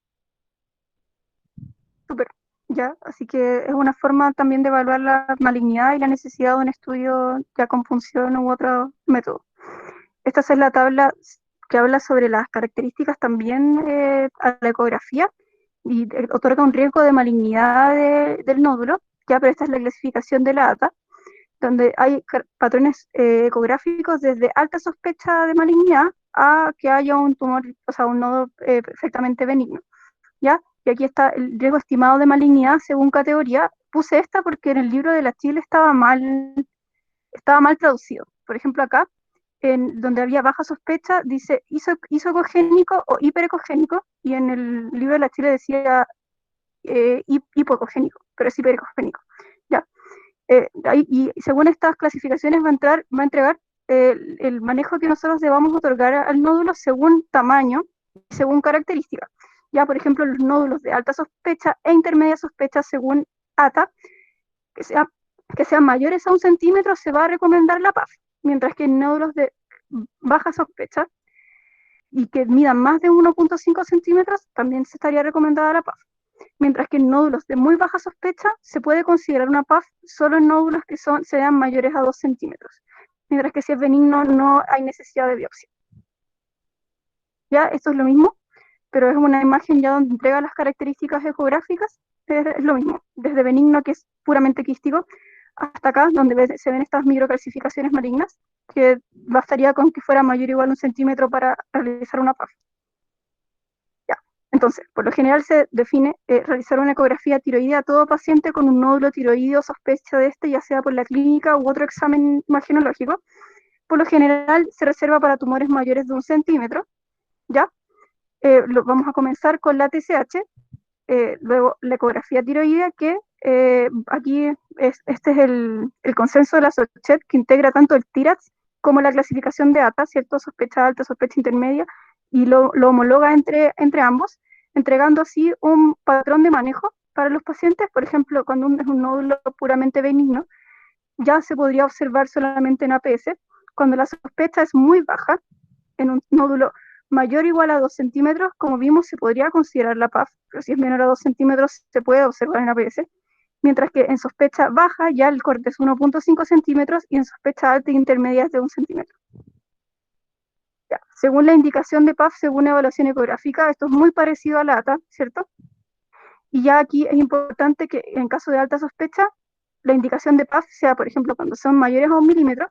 Súper, ya, así que es una forma también de evaluar la malignidad y la necesidad de un estudio ya con función u otro método. Esta es la tabla que habla sobre las características también a la ecografía y otorga un riesgo de malignidad del nódulo, ya, pero esta es la clasificación de la ATA, donde hay patrones ecográficos desde alta sospecha de malignidad a que haya un tumor, o sea, un nodo perfectamente benigno, ¿ya? Y aquí está el riesgo estimado de malignidad según categoría. Puse esta porque en el libro de la Chile estaba mal traducido. Por ejemplo, acá, donde había baja sospecha, dice isocogénico o hiperecogénico, y en el libro de la Chile decía hipoecogénico, pero es hiperecogénico. ¿Ya? Y según estas clasificaciones va a entregar el manejo que nosotros debamos otorgar al nódulo según tamaño y según características. Ya, por ejemplo, los nódulos de alta sospecha e intermedia sospecha según ATA, que, que sean mayores a 1 centímetro, se va a recomendar la PAF, mientras que en nódulos de baja sospecha y que midan más de 1,5 centímetros, también se estaría recomendada la PAF. Mientras que en nódulos de muy baja sospecha se puede considerar una PAF solo en nódulos que sean mayores a 2 centímetros, mientras que si es benigno no hay necesidad de biopsia. Ya, esto es lo mismo, pero es una imagen ya donde entrega las características ecográficas, es lo mismo, desde benigno, que es puramente quístico, hasta acá, donde se ven estas microcalcificaciones malignas, que bastaría con que fuera mayor o igual a 1 centímetro para realizar una PAF. Entonces, por lo general se define realizar una ecografía tiroidea a todo paciente con un nódulo tiroideo sospecha de este, ya sea por la clínica u otro examen imagenológico. Por lo general se reserva para tumores mayores de 1 centímetro, ¿ya? Vamos a comenzar con la TSH, luego la ecografía tiroidea, que aquí este es el consenso de la SOCHET, que integra tanto el TIRADS como la clasificación de ATA, ¿cierto? Sospecha alta, sospecha intermedia, y lo homologa entre ambos, entregando así un patrón de manejo para los pacientes. Por ejemplo, cuando es un nódulo puramente benigno, ya se podría observar solamente en APS. Cuando la sospecha es muy baja, en un nódulo mayor o igual a 2 centímetros, como vimos, se podría considerar la PAF, pero si es menor a 2 centímetros se puede observar en APS. mientras que en sospecha baja ya el corte es 1,5 centímetros y en sospecha alta e intermedia es de 1 centímetro. Ya. Según la indicación de PAF, según evaluación ecográfica, esto es muy parecido a la ATA, ¿cierto? Y ya aquí es importante que en caso de alta sospecha, la indicación de PAF sea, por ejemplo, cuando son mayores a 1 milímetro,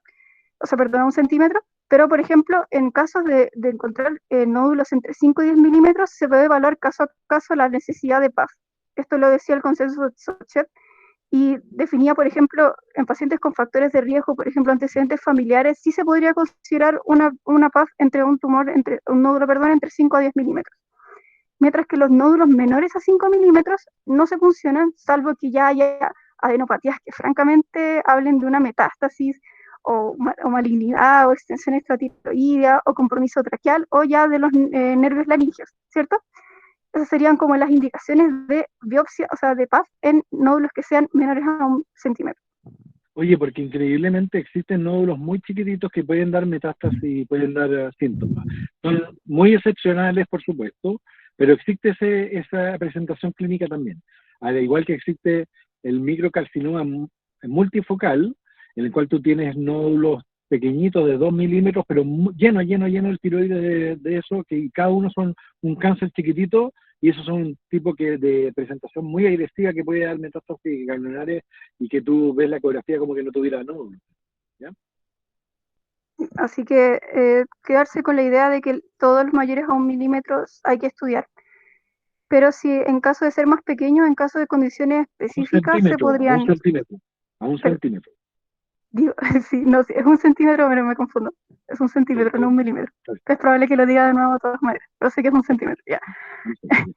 o sea, perdón, a 1 centímetro, pero, por ejemplo, en casos de encontrar nódulos entre 5 y 10 milímetros, se puede evaluar caso a caso la necesidad de PAF. Esto lo decía el consenso de Sochet, y definía, por ejemplo, en pacientes con factores de riesgo, por ejemplo, antecedentes familiares, sí se podría considerar una PAF entre un nódulo, perdón, entre 5 a 10 milímetros. Mientras que los nódulos menores a 5 milímetros no se funcionan, salvo que ya haya adenopatías que francamente hablen de una metástasis o malignidad o extensión extratiroidea o compromiso traqueal o ya de los nervios laringeos, ¿cierto? Esas serían como las indicaciones de biopsia, o sea, de PAF en nódulos que sean menores a 1 centímetro. Oye, porque increíblemente existen nódulos muy chiquititos que pueden dar metástasis y pueden dar síntomas. Son muy excepcionales, por supuesto, pero existe esa presentación clínica también. Al igual que existe el microcarcinoma multifocal, en el cual tú tienes nódulos pequeñitos de 2 milímetros, pero lleno el tiroides de eso, que cada uno son un cáncer chiquitito, y esos son un tipo de presentación muy agresiva que puede dar metástasis ganglionares y que tú ves la ecografía como que no tuviera nódulos. ¿Ya? Así que quedarse con la idea de que todos los mayores a 1 milímetro hay que estudiar. Pero si en caso de ser más pequeños, en caso de condiciones específicas, se A un podrían... centímetro, a un Pero, centímetro. digo, sí, no, sí, es 1 centímetro, pero me confundo. Es 1 centímetro, no 1 milímetro. Es probable que lo diga de nuevo de todas maneras, pero sé que es 1 centímetro, ya. Un centímetro.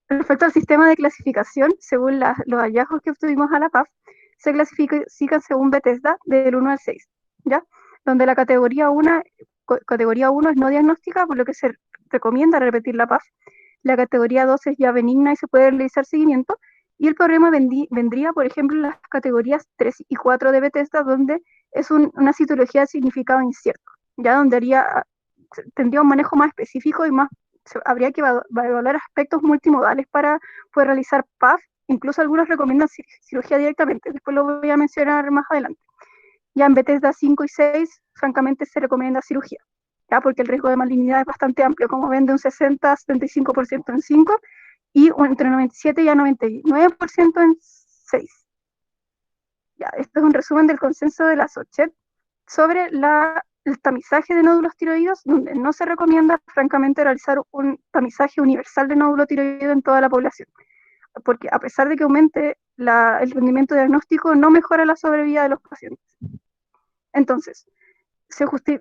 Respecto al sistema de clasificación, según los hallazgos que obtuvimos a la PAF, se clasifican según Bethesda del 1 al 6, ¿ya? Donde la categoría 1 es no diagnóstica, por lo que se recomienda repetir la PAF. La categoría 2 es ya benigna y se puede realizar seguimiento. Y el problema vendría, por ejemplo, en las categorías 3 y 4 de Bethesda, donde es una citología de significado incierto, ya donde tendría un manejo más específico y más habría que evaluar aspectos multimodales para poder realizar PAF. Incluso algunos recomiendan cirugía directamente, después lo voy a mencionar más adelante. Ya en Bethesda 5 y 6, francamente se recomienda cirugía, ¿ya? Porque el riesgo de malignidad es bastante amplio, como ven, de un 60-75% en 5 y entre 97 y 99% en 6. Ya, esto es un resumen del consenso de la Sochet sobre el tamizaje de nódulos tiroides, donde no se recomienda, francamente, realizar un tamizaje universal de nódulo tiroideo en toda la población, porque a pesar de que aumente el rendimiento diagnóstico, no mejora la sobrevida de los pacientes. Entonces,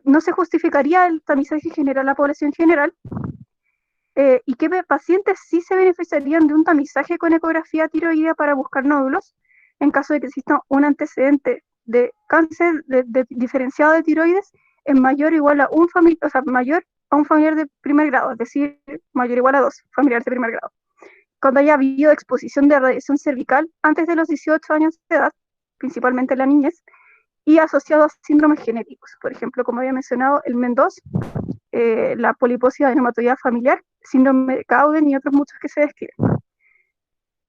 no se justificaría el tamizaje general a la población general, y qué pacientes sí se beneficiarían de un tamizaje con ecografía tiroidea para buscar nódulos en caso de que exista un antecedente de cáncer diferenciado de tiroides en mayor o igual a un familiar, o sea, mayor a un familiar de primer grado, es decir, mayor o igual a 2 familiares de primer grado. Cuando haya habido exposición de radiación cervical antes de los 18 años de edad, principalmente en la niñez, y asociado a síndromes genéticos, por ejemplo, como había mencionado, el MEN2, la poliposis adenomatoidea familiar, síndrome de Cowden y otros muchos que se describen.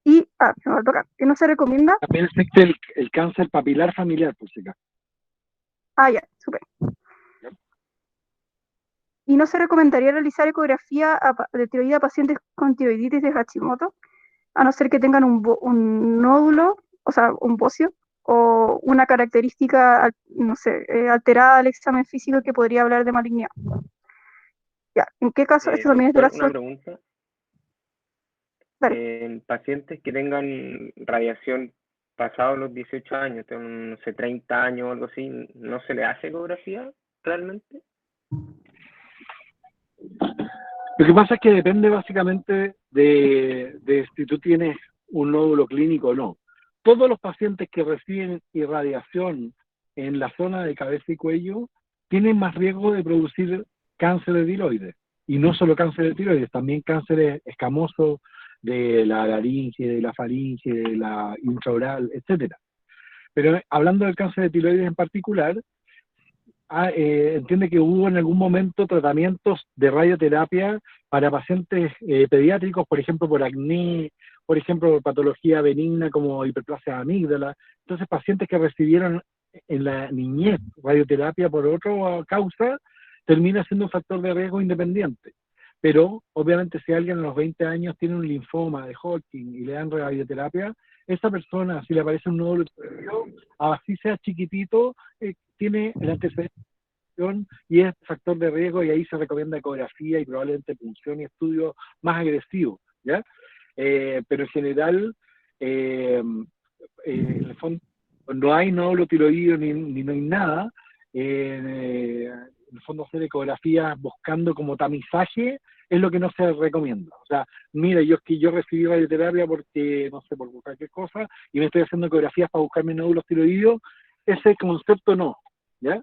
Y, me va a tocar, que no se recomienda. También existe el cáncer papilar familiar, por si acaso. Ya, súper. Y no se recomendaría realizar ecografía de tiroides a pacientes con tiroiditis de Hashimoto, a no ser que tengan un nódulo, o sea, un bocio, o una característica, no sé, alterada al examen físico que podría hablar de malignidad. Ya, ¿en qué caso? Esto también es de doctor, una pregunta. En pacientes que tengan radiación pasados los 18 años, tengan, no sé, 30 años o algo así, ¿no se le hace ecografía realmente? Lo que pasa es que depende básicamente de si tú tienes un nódulo clínico o no. Todos los pacientes que reciben irradiación en la zona de cabeza y cuello tienen más riesgo de producir cáncer de tiroides. Y no solo cáncer de tiroides, también cánceres escamosos de la laringe, de la faringe, de la intraoral, etcétera. Pero hablando del cáncer de tiroides en particular, entiende que hubo en algún momento tratamientos de radioterapia para pacientes pediátricos, por ejemplo, por acné por ejemplo, por patología benigna como hiperplasia de amígdala. Entonces, pacientes que recibieron en la niñez radioterapia por otra causa, termina siendo un factor de riesgo independiente. Pero, obviamente, si alguien a los 20 años tiene un linfoma de Hodgkin y le dan radioterapia, esa persona, si le aparece un nódulo tiroideo, así sea chiquitito, tiene el antecedente y es factor de riesgo, y ahí se recomienda ecografía y probablemente punción y estudios más agresivos, ¿ya? Pero en general, en el fondo, cuando hay nódulo tiroideo ni no hay nada, en el fondo hacer ecografía buscando como tamizaje es lo que no se recomienda. O sea, mira, yo recibí radioterapia porque, no sé, por cualquier cosa, y me estoy haciendo ecografías para buscarme nódulos tiroideos, ese concepto no, ¿ya?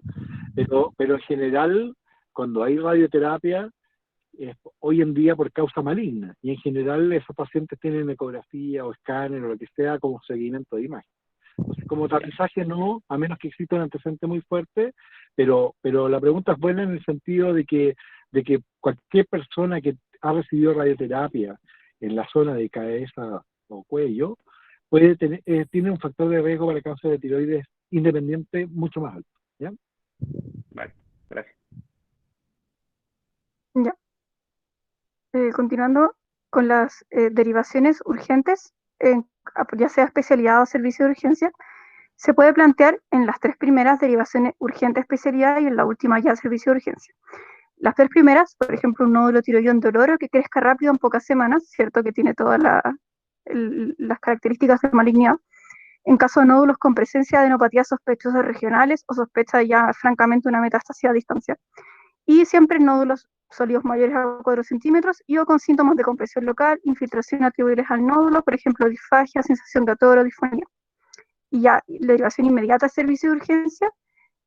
Pero en general, cuando hay radioterapia, hoy en día por causa maligna, y en general esos pacientes tienen ecografía o escáner o lo que sea como seguimiento de imagen. Entonces, como tamizaje no, a menos que exista un antecedente muy fuerte, pero la pregunta es buena en el sentido de que cualquier persona que ha recibido radioterapia en la zona de cabeza o cuello puede tener, tiene un factor de riesgo para el cáncer de tiroides independiente mucho más alto, ¿ya? Vale, gracias. Ya. Continuando con las derivaciones urgentes, ya sea especialidad o servicio de urgencia, se puede plantear en las 3 primeras derivaciones urgente especialidad y en la última ya servicio de urgencia. Las 3 primeras, por ejemplo, un nódulo tiroideo indoloro que crezca rápido en pocas semanas, cierto que tiene todas las características de malignidad. En caso de nódulos con presencia de adenopatías sospechosas regionales o sospecha ya francamente una metástasis a distancia. Y siempre nódulos sólidos mayores a 4 centímetros y o con síntomas de compresión local, infiltración atribuibles al nódulo, por ejemplo, disfagia, sensación de ator o disfonía. Y ya la derivación inmediata a servicio de urgencia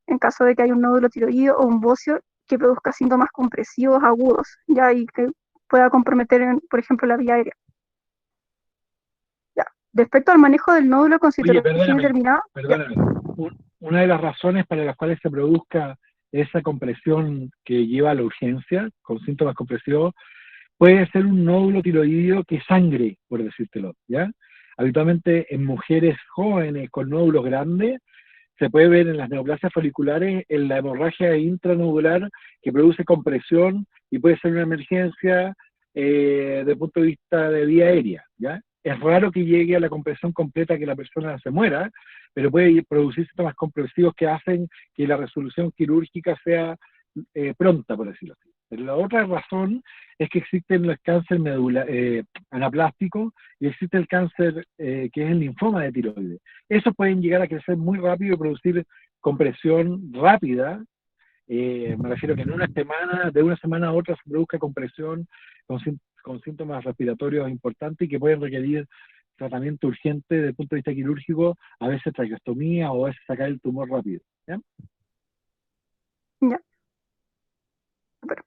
en caso de que haya un nódulo tiroideo o un bocio que produzca síntomas compresivos agudos, ya, y que pueda comprometer, por ejemplo, la vía aérea. Ya. Respecto al manejo del nódulo con citología indeterminada. Perdóname. Una de las razones para las cuales se produzca esa compresión que lleva a la urgencia, con síntomas compresivos, puede ser un nódulo tiroideo que sangre, por decírtelo, ¿ya? Habitualmente en mujeres jóvenes con nódulos grandes, se puede ver en las neoplasias foliculares en la hemorragia intranodular que produce compresión y puede ser una emergencia desde el punto de vista de vía aérea, ¿ya? Es raro que llegue a la compresión completa que la persona se muera, pero puede producir síntomas compresivos que hacen que la resolución quirúrgica sea pronta, por decirlo así. Pero la otra razón es que existen los cánceres anaplásticos y existe el cáncer que es el linfoma de tiroides. Esos pueden llegar a crecer muy rápido y producir compresión rápida. Me refiero que en una semana, de una semana a otra se produzca compresión con síntomas respiratorios importantes y que pueden requerir tratamiento urgente desde el punto de vista quirúrgico, a veces traqueostomía o a veces sacar el tumor rápido. ¿Ya? Ya. Bueno.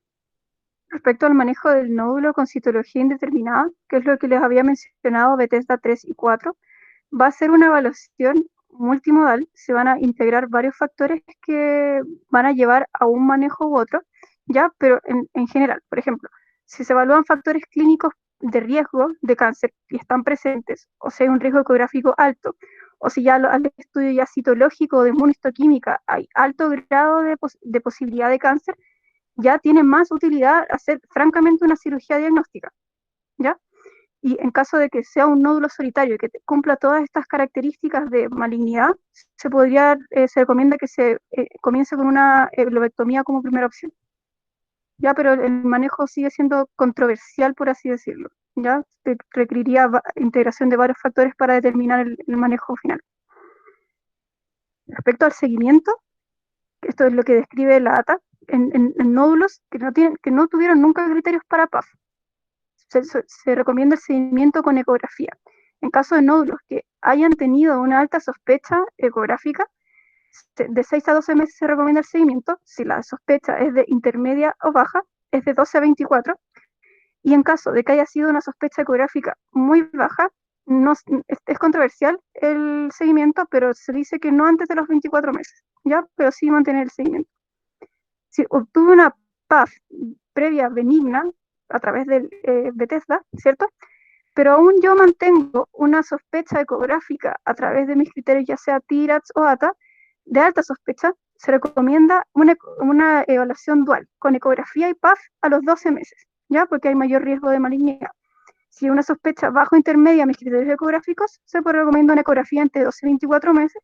Respecto al manejo del nódulo con citología indeterminada, que es lo que les había mencionado, Bethesda 3 y 4, va a ser una evaluación multimodal. Se van a integrar varios factores que van a llevar a un manejo u otro, ya, pero en general, por ejemplo, si se evalúan factores clínicos de riesgo de cáncer y están presentes, o sea, hay un riesgo ecográfico alto, o si ya al estudio ya citológico o de inmunistoquímica hay alto grado de posibilidad de cáncer, ya tiene más utilidad hacer francamente una cirugía diagnóstica, ¿ya? Y en caso de que sea un nódulo solitario y que cumpla todas estas características de malignidad, se recomienda que se comience con una lobectomía como primera opción, ¿ya? Pero el manejo sigue siendo controversial, por así decirlo, ¿ya? Requeriría integración de varios factores para determinar el manejo final. Respecto al seguimiento, esto es lo que describe la ATA, en nódulos que no tuvieron nunca criterios para PAF. Se recomienda el seguimiento con ecografía. En caso de nódulos que hayan tenido una alta sospecha ecográfica, de 6 a 12 meses se recomienda el seguimiento. Si la sospecha es de intermedia o baja, es de 12 a 24. Y en caso de que haya sido una sospecha ecográfica muy baja, es controversial el seguimiento, pero se dice que no antes de los 24 meses, ¿ya? Pero sí mantener el seguimiento. Si obtuve una PAF previa benigna a través del Bethesda, ¿cierto? pero aún yo mantengo una sospecha ecográfica a través de mis criterios, ya sea TIRATS o ATA, de alta sospecha, se recomienda una evaluación dual, con ecografía y PAF a los 12 meses, ¿ya? Porque hay mayor riesgo de malignidad. Si hay una sospecha bajo intermedia a mis criterios ecográficos, se recomienda una ecografía entre 12 y 24 meses,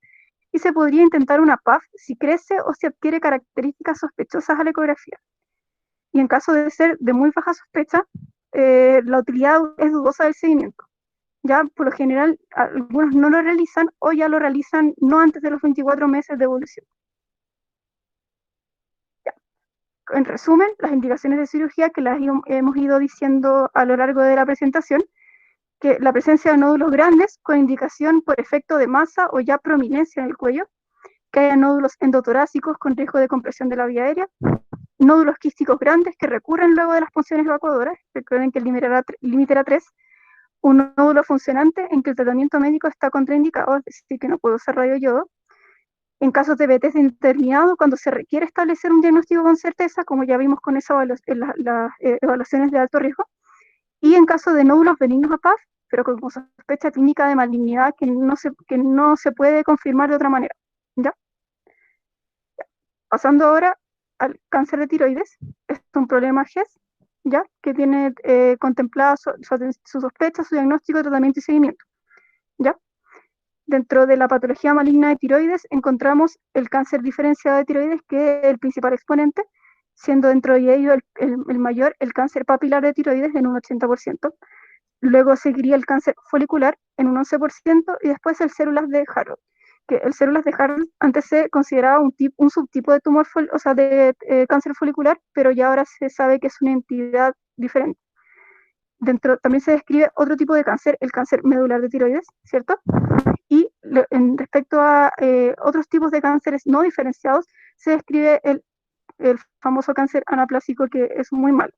y se podría intentar una PAF si crece o si adquiere características sospechosas a la ecografía. Y en caso de ser de muy baja sospecha, la utilidad es dudosa del seguimiento. Ya por lo general, algunos no lo realizan o ya lo realizan no antes de los 24 meses de evolución. Ya. En resumen, las indicaciones de cirugía que las hemos ido diciendo a lo largo de la presentación, que la presencia de nódulos grandes con indicación por efecto de masa o ya prominencia en el cuello, que haya nódulos endotorácicos con riesgo de compresión de la vía aérea, nódulos quísticos grandes que recurren luego de las punciones evacuadoras. Recuerden que el límite era 3, un nódulo funcionante en que el tratamiento médico está contraindicado, es decir, que no puedo usar radioyodo. En casos de BTS indeterminado, cuando se requiere establecer un diagnóstico con certeza, como ya vimos con esa las evaluaciones de alto riesgo, y en caso de nódulos benignos a PAF, pero con sospecha clínica de malignidad que no se puede confirmar de otra manera. ¿Ya? Pasando ahora al cáncer de tiroides, es un problema GES, ¿ya? Que tiene contemplada su sospecha, su diagnóstico, tratamiento y seguimiento. ¿Ya? Dentro de la patología maligna de tiroides encontramos el cáncer diferenciado de tiroides, que es el principal exponente, siendo dentro de ello el mayor el cáncer papilar de tiroides en un 80%. Luego seguiría el cáncer folicular en un 11% y después el células de Harrod, que el células de Harrod antes se consideraba un subtipo de tumor, o sea, de cáncer folicular, pero ya ahora se sabe que es una entidad diferente. También se describe otro tipo de cáncer, el cáncer medular de tiroides, ¿cierto? Y respecto a otros tipos de cánceres no diferenciados, se describe el famoso cáncer anaplásico, que es muy malo.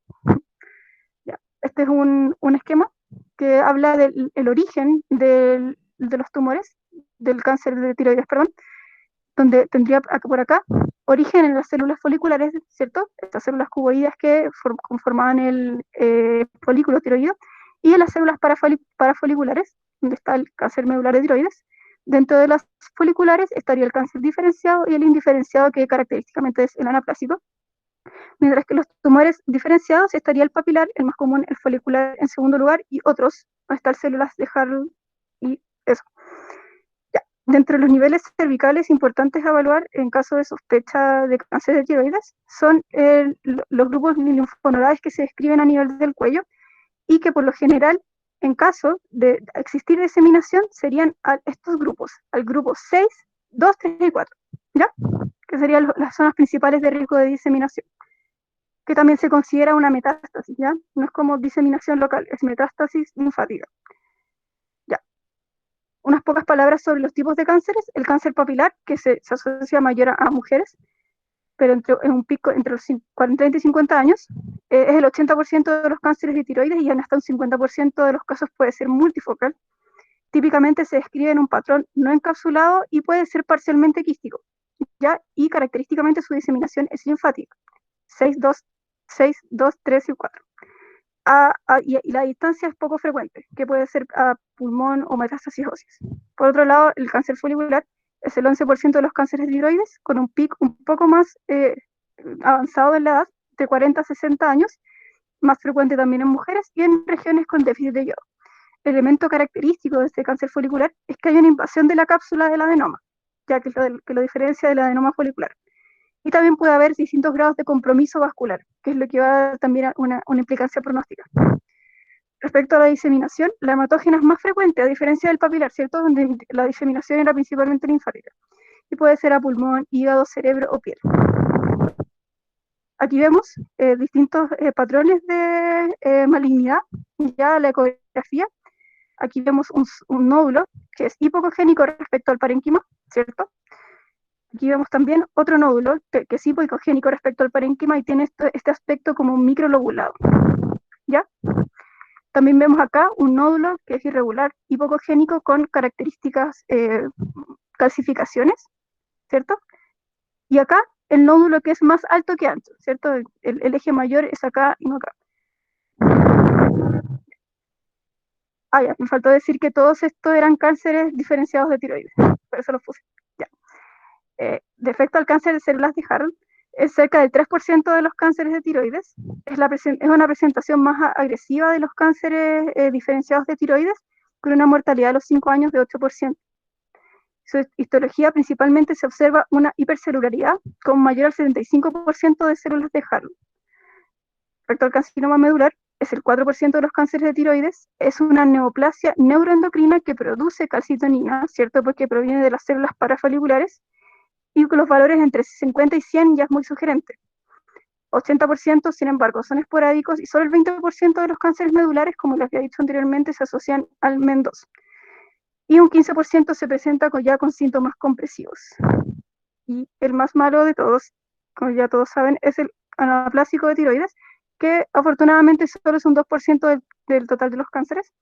Ya. Este es un esquema que habla del origen de los tumores, del cáncer de tiroides, perdón, donde tendría por acá origen en las células foliculares, ¿cierto? Estas células cuboides que conformaban el folículo tiroideo, y en las células parafoliculares, donde está el cáncer medular de tiroides. Dentro de las foliculares estaría el cáncer diferenciado y el indiferenciado, que característicamente es el anaplásico. Mientras que los tumores diferenciados estaría el papilar, el más común, el folicular en segundo lugar, y otros, donde están células de Harrod y eso. Ya. Dentro de los niveles cervicales importantes a evaluar en caso de sospecha de cáncer de tiroides son los grupos linfonodaes que se describen a nivel del cuello, y que por lo general, en caso de existir diseminación, serían estos grupos, al grupo 6, 2, 3 y 4, ¿ya? Que serían las zonas principales de riesgo de diseminación, que también se considera una metástasis, ¿ya? No es como diseminación local, es metástasis linfática. Ya. Unas pocas palabras sobre los tipos de cánceres. El cáncer papilar, que se asocia mayor a mujeres, pero en un pico entre los 30 y 50 años, es el 80% de los cánceres de tiroides, y hasta un 50% de los casos puede ser multifocal. Típicamente se describe en un patrón no encapsulado y puede ser parcialmente quístico, ¿ya? Y característicamente su diseminación es linfática, 6, 2, 3 y 4. Y la distancia es poco frecuente, que puede ser a pulmón o metástasis óseas. Por otro lado, el cáncer folicular es el 11% de los cánceres de tiroides, con un pico un poco más avanzado en la edad, de 40 a 60 años, más frecuente también en mujeres y en regiones con déficit de yodo. El elemento característico de este cáncer folicular es que hay una invasión de la cápsula del adenoma, ya que lo diferencia del adenoma folicular. Y también puede haber distintos grados de compromiso vascular, que es lo que va también a una implicancia pronóstica. Respecto a la diseminación, la hematógena es más frecuente, a diferencia del papilar, ¿cierto? Donde la diseminación era principalmente linfática. Y puede ser a pulmón, hígado, cerebro o piel. Aquí vemos distintos patrones de malignidad, ya la ecografía. Aquí vemos un nódulo que es hipocogénico respecto al parénquima, ¿cierto? Aquí vemos también otro nódulo que es hipocogénico respecto al parénquima y tiene este aspecto como un microlobulado, ¿ya? También vemos acá un nódulo que es irregular, hipocogénico, con características calcificaciones, ¿cierto? Y acá el nódulo que es más alto que ancho, ¿cierto? El eje mayor es acá y no acá. ya, me faltó decir que todos estos eran cánceres diferenciados de tiroides, por eso los puse. Ya. De efecto al cáncer de células de Hartle, es cerca del 3% de los cánceres de tiroides. Es una presentación más agresiva de los cánceres diferenciados de tiroides, con una mortalidad a los 5 años de 8%. Su histología principalmente se observa una hipercelularidad con mayor al 75% de células de Hartle. Respecto al carcinoma medular, es el 4% de los cánceres de tiroides, es una neoplasia neuroendocrina que produce calcitonina, ¿cierto? Porque proviene de las células parafoliculares, y con los valores entre 50 y 100 ya es muy sugerente. 80%, sin embargo, son esporádicos y solo el 20% de los cánceres medulares, como les había dicho anteriormente, se asocian al MEN2. Y un 15% se presenta ya con síntomas compresivos. Y el más malo de todos, como ya todos saben, es el anaplásico de tiroides, que afortunadamente solo es un 2% del total de los cánceres.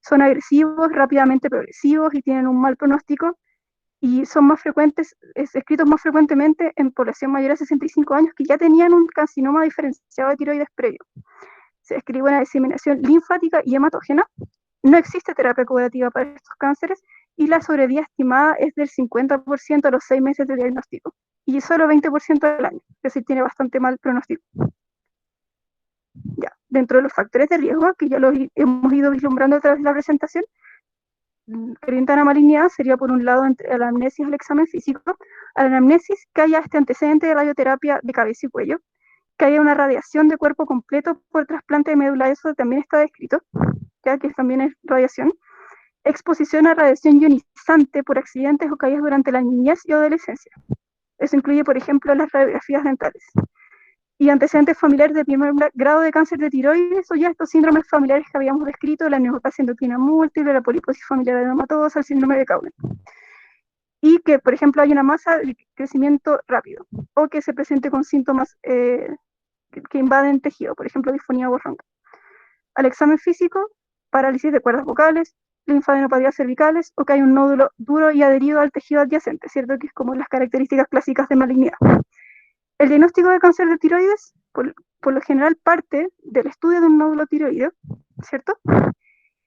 Son agresivos, rápidamente progresivos y tienen un mal pronóstico, y son más frecuentes, descritos más frecuentemente en población mayor a 65 años que ya tenían un carcinoma diferenciado de tiroides previo. Se describe una diseminación linfática y hematógena. No existe terapia curativa para estos cánceres y la sobrevida estimada es del 50% a los 6 meses de diagnóstico y solo 20% al año, es decir, tiene bastante mal pronóstico. Ya, dentro de los factores de riesgo, que ya los hemos ido vislumbrando a través de la presentación, que orientan a malignidad sería por un lado entre la anamnesis al examen físico, a la anamnesis que haya este antecedente de radioterapia de cabeza y cuello, que haya una radiación de cuerpo completo por trasplante de médula, eso también está descrito, ya que también es radiación, exposición a radiación ionizante por accidentes o caídas durante la niñez y adolescencia. Eso incluye, por ejemplo, las radiografías dentales. Y antecedentes familiares de primer grado de cáncer de tiroides o ya estos síndromes familiares que habíamos descrito, la neoplasia endocrina múltiple, la poliposis familiar adenomatosa, el síndrome de Cowden. Y que, por ejemplo, hay una masa de crecimiento rápido o que se presente con síntomas que invaden tejido, por ejemplo, disfonía borronca. Al examen físico, parálisis de cuerdas vocales, linfadenopatías cervicales o que hay un nódulo duro y adherido al tejido adyacente, ¿cierto? Que es como las características clásicas de malignidad. El diagnóstico de cáncer de tiroides, por lo general, parte del estudio de un nódulo tiroideo, ¿cierto?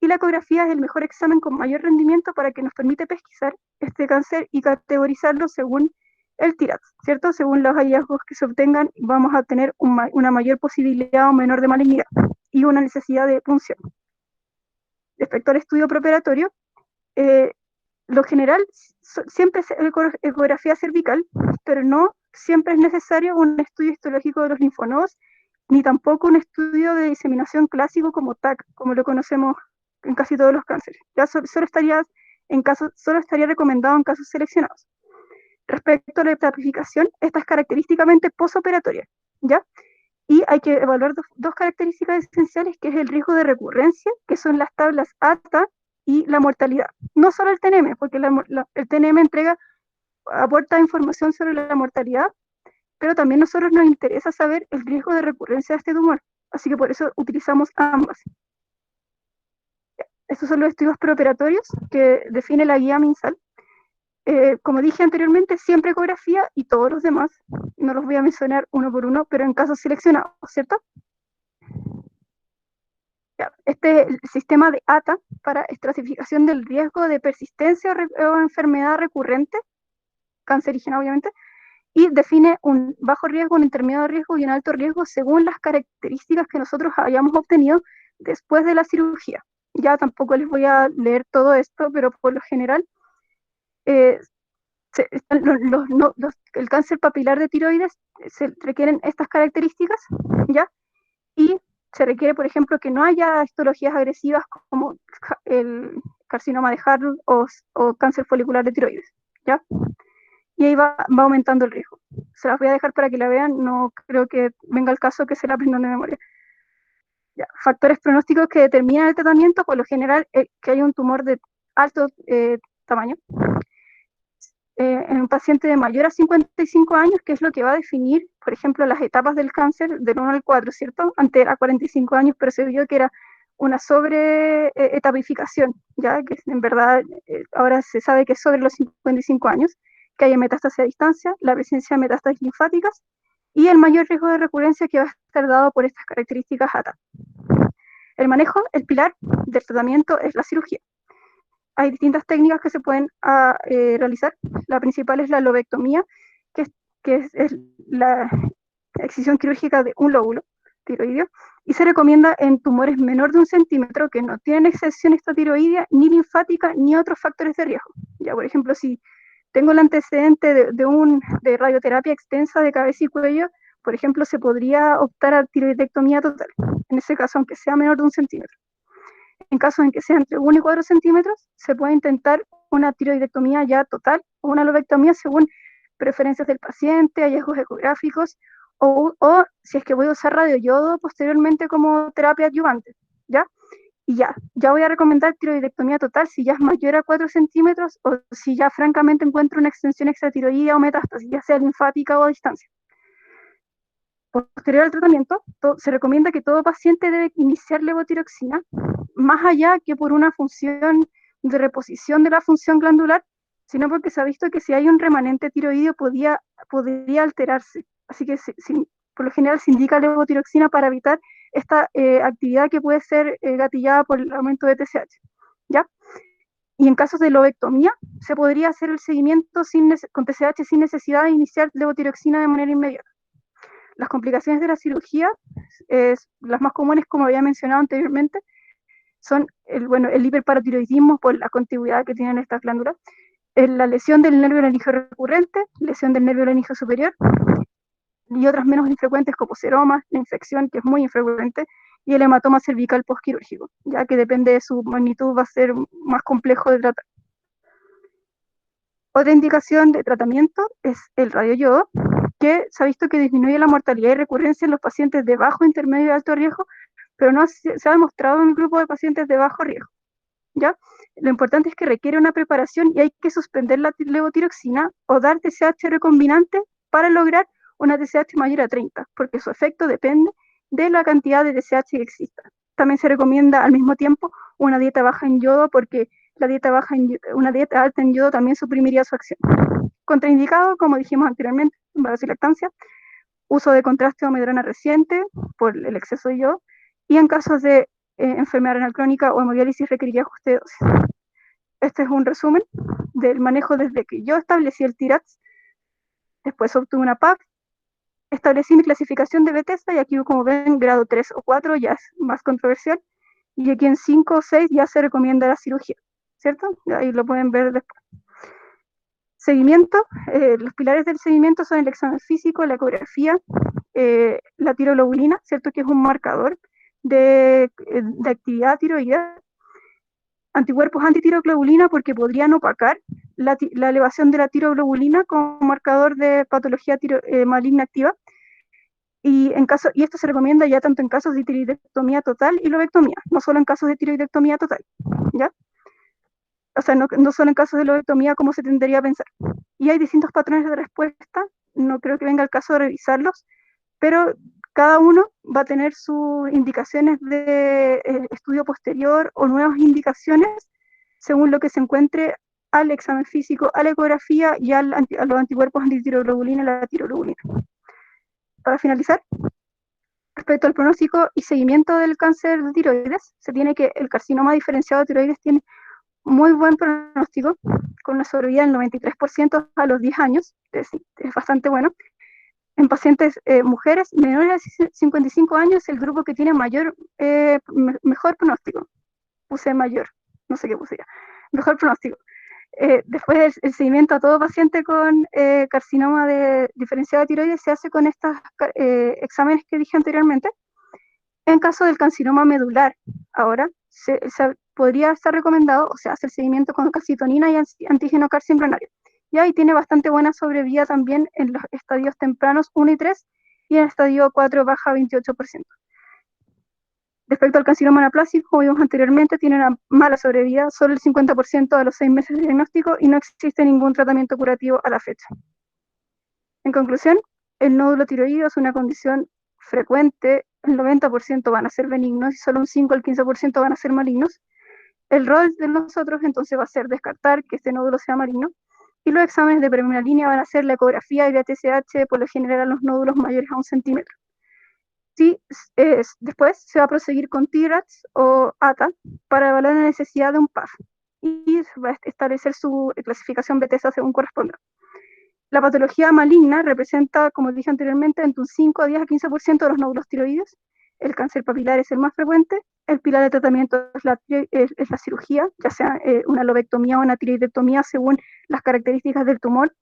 Y la ecografía es el mejor examen con mayor rendimiento para que nos permite pesquisar este cáncer y categorizarlo según el TIRAT, ¿cierto? Según los hallazgos que se obtengan, vamos a tener una mayor posibilidad o menor de malignidad y una necesidad de punción. Respecto al estudio preoperatorio, lo general siempre es ecografía cervical, pero no siempre es necesario un estudio histológico de los linfonodos, ni tampoco un estudio de diseminación clásico como TAC, como lo conocemos en casi todos los cánceres. Ya solo estaría recomendado en casos seleccionados. Respecto a la estratificación, esta es característicamente posoperatoria, ¿ya? Y hay que evaluar dos características esenciales, que es el riesgo de recurrencia, que son las tablas ATA, y la mortalidad. No solo el TNM, porque el TNM aporta información sobre la mortalidad, pero también a nosotros nos interesa saber el riesgo de recurrencia de este tumor, así que por eso utilizamos ambas. Estos son los estudios preoperatorios que define la guía MinSal. Como dije anteriormente, siempre ecografía y todos los demás, no los voy a mencionar uno por uno, pero en casos seleccionados, ¿cierto? Este es el sistema de ATA para estratificación del riesgo de persistencia o enfermedad recurrente, cancerígena obviamente, y define un bajo riesgo, un intermedio riesgo y un alto riesgo según las características que nosotros hayamos obtenido después de la cirugía. Ya tampoco les voy a leer todo esto, pero por lo general el cáncer papilar de tiroides se requieren estas características, ¿ya? Y se requiere, por ejemplo, que no haya histologías agresivas como el carcinoma de Hartle o cáncer folicular de tiroides, ¿ya? Y ahí va aumentando el riesgo. Se las voy a dejar para que la vean, no creo que venga el caso que se la aprendan de memoria. Ya. Factores pronósticos que determinan el tratamiento, por lo general, que hay un tumor de alto tamaño. En un paciente de mayor a 55 años, que es lo que va a definir, por ejemplo, las etapas del cáncer del 1 al 4, ¿cierto? Antes era 45 años, pero se vio que era una sobre-etapificación, ya que en verdad ahora se sabe que es sobre los 55 años, que haya metástasis a distancia, la presencia de metástasis linfáticas y el mayor riesgo de recurrencia que va a estar dado por estas características ATA. El manejo, el pilar del tratamiento es la cirugía. Hay distintas técnicas que se pueden realizar. La principal es la lobectomía, que es la excisión quirúrgica de un lóbulo tiroideo, y se recomienda en tumores menor de 1 centímetro que no tienen excesión extratiroidea, ni linfática, ni otros factores de riesgo. Ya, por ejemplo, si tengo el antecedente de radioterapia extensa de cabeza y cuello, por ejemplo, se podría optar a tiroidectomía total, en ese caso, aunque sea menor de 1 centímetro. En caso en que sea entre 1 y 4 centímetros, se puede intentar una tiroidectomía ya total o una lobectomía según preferencias del paciente, hallazgos ecográficos, o si es que voy a usar radioyodo posteriormente como terapia adyuvante, ¿ya? Y ya voy a recomendar tiroidectomía total si ya es mayor a 4 centímetros o si ya francamente encuentro una extensión extratiroidea o metástasis, ya sea linfática o a distancia. Posterior al tratamiento, se recomienda que todo paciente debe iniciar levotiroxina, más allá que por una función de reposición de la función glandular, sino porque se ha visto que si hay un remanente tiroideo podría alterarse. Así que por lo general se indica levotiroxina para evitar esta actividad que puede ser gatillada por el aumento de TSH, ¿ya? Y en casos de lobectomía, se podría hacer el seguimiento con TSH sin necesidad de iniciar levotiroxina de manera inmediata. Las complicaciones de la cirugía, las más comunes, como había mencionado anteriormente, son el hiperparatiroidismo por la contigüidad que tienen estas glándulas, la lesión del nervio laringeo recurrente, lesión del nervio laringeo superior, y otras menos infrecuentes como seromas, la infección, que es muy infrecuente, y el hematoma cervical postquirúrgico, ya que depende de su magnitud, va a ser más complejo de tratar. Otra indicación de tratamiento es el radioyodo, que se ha visto que disminuye la mortalidad y recurrencia en los pacientes de bajo, intermedio y alto riesgo, pero no se ha demostrado en el grupo de pacientes de bajo riesgo, ¿ya? Lo importante es que requiere una preparación y hay que suspender la levotiroxina o dar TSH recombinante para lograr una TSH mayor a 30, porque su efecto depende de la cantidad de TSH que exista. También se recomienda al mismo tiempo una dieta baja en yodo, porque una dieta alta en yodo también suprimiría su acción. Contraindicado, como dijimos anteriormente, embarazo y lactancia, uso de contraste o medrona reciente por el exceso de yodo, y en casos de enfermedad renal crónica o hemodiálisis requeriría ajuste de dosis. Este es un resumen del manejo desde que yo establecí el TIRATS, después obtuve una PAC, establecí mi clasificación de Bethesda, y aquí, como ven, grado 3 o 4 ya es más controversial, y aquí en 5 o 6 ya se recomienda la cirugía, ¿cierto? Ahí lo pueden ver después. Seguimiento, los pilares del seguimiento son el examen físico, la ecografía, la tiroglobulina, ¿cierto? Que es un marcador de actividad tiroidea, anticuerpos antitiroglobulina porque podrían opacar la elevación de la tiroglobulina como marcador de patología maligna activa, y esto se recomienda ya tanto en casos de tiroidectomía total y lobectomía, no solo en casos de tiroidectomía total, ¿ya? O sea, no solo en casos de lobectomía como se tendría a pensar. Y hay distintos patrones de respuesta, no creo que venga el caso de revisarlos, pero cada uno va a tener sus indicaciones de estudio posterior o nuevas indicaciones según lo que se encuentre al examen físico, a la ecografía y a los anticuerpos antitiroglobulina y la tiroglobulina. Para finalizar, respecto al pronóstico y seguimiento del cáncer de tiroides, se tiene que el carcinoma diferenciado de tiroides tiene muy buen pronóstico, con una sobrevida del 93% a los 10 años, es bastante bueno. En pacientes mujeres menores de 55 años, el grupo que tiene mejor pronóstico. Puse mayor, no sé qué puse ya. Mejor pronóstico. Después el seguimiento a todo paciente con carcinoma diferenciado de tiroides se hace con estos exámenes que dije anteriormente. En caso del carcinoma medular, ahora podría estar recomendado, o sea, hacer seguimiento con calcitonina y antígeno CAR embrionario. Y ahí tiene bastante buena sobrevida también en los estadios tempranos 1 y 3, y en el estadio 4 baja 28%. Respecto al carcinoma anaplásico, como vimos anteriormente, tiene una mala sobrevida, solo el 50% a los 6 meses de diagnóstico, y no existe ningún tratamiento curativo a la fecha. En conclusión, el nódulo tiroideo es una condición frecuente, el 90% van a ser benignos y solo un 5 al 15% van a ser malignos. El rol de nosotros entonces va a ser descartar que este nódulo sea maligno, y los exámenes de primera línea van a ser la ecografía y la TSH, por lo general a los nódulos mayores a 1 centímetro. Sí, después se va a proseguir con TRATS o ATA para evaluar la necesidad de un PAF y va a establecer su clasificación Bethesda según corresponda. La patología maligna representa, como dije anteriormente, entre un 5 a 10 a 15% de los nódulos tiroides. El cáncer papilar es el más frecuente. El pilar de tratamiento es la cirugía, ya sea una lobectomía o una tiroidectomía según las características del tumor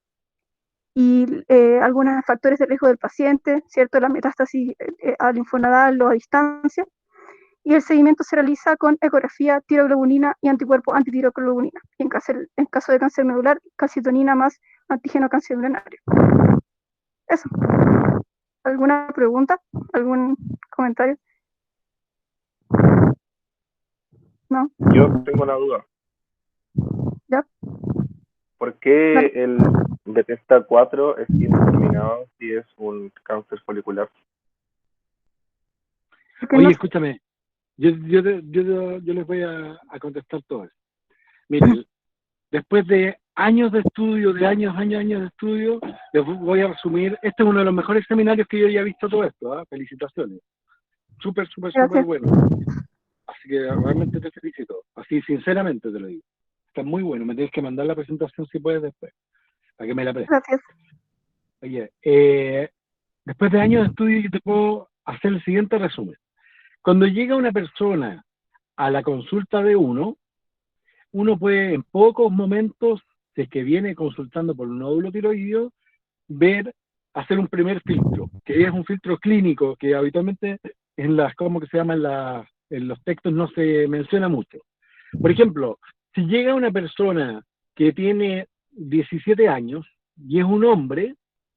y algunos factores de riesgo del paciente, ¿cierto? La metástasis a linfonodal o a distancia. Y el seguimiento se realiza con ecografía, tiroglobulina y anticuerpo antitiroglobulina. Y en caso de cáncer medular, calcitonina más antígeno canceronario. Eso. ¿Alguna pregunta? ¿Algún comentario? ¿No? Yo tengo una duda. ¿Ya? ¿Por qué Dale. el Bethesda 4 es indeterminado si es un cáncer folicular? Porque Oye, no- escúchame, yo les voy a contestar todo eso. Miren, después de años de estudio, de años de estudio, les voy a resumir. Este es uno de los mejores seminarios que yo ya he visto todo esto, ¿eh? Felicitaciones. Súper Gracias. bueno. Así que realmente te felicito. Así, sinceramente te lo digo. Está muy bueno. Me tienes que mandar la presentación si puedes después, para que me la prestes. Gracias. Oye, después de años de estudio, yo te puedo hacer el siguiente resumen. Cuando llega una persona a la consulta de uno puede en pocos momentos, si es que viene consultando por un nódulo tiroideo, hacer un primer filtro, que es un filtro clínico, que habitualmente en las, ¿cómo que se llama? En los textos no se menciona mucho. Por ejemplo, si llega una persona que tiene 17 años y es un hombre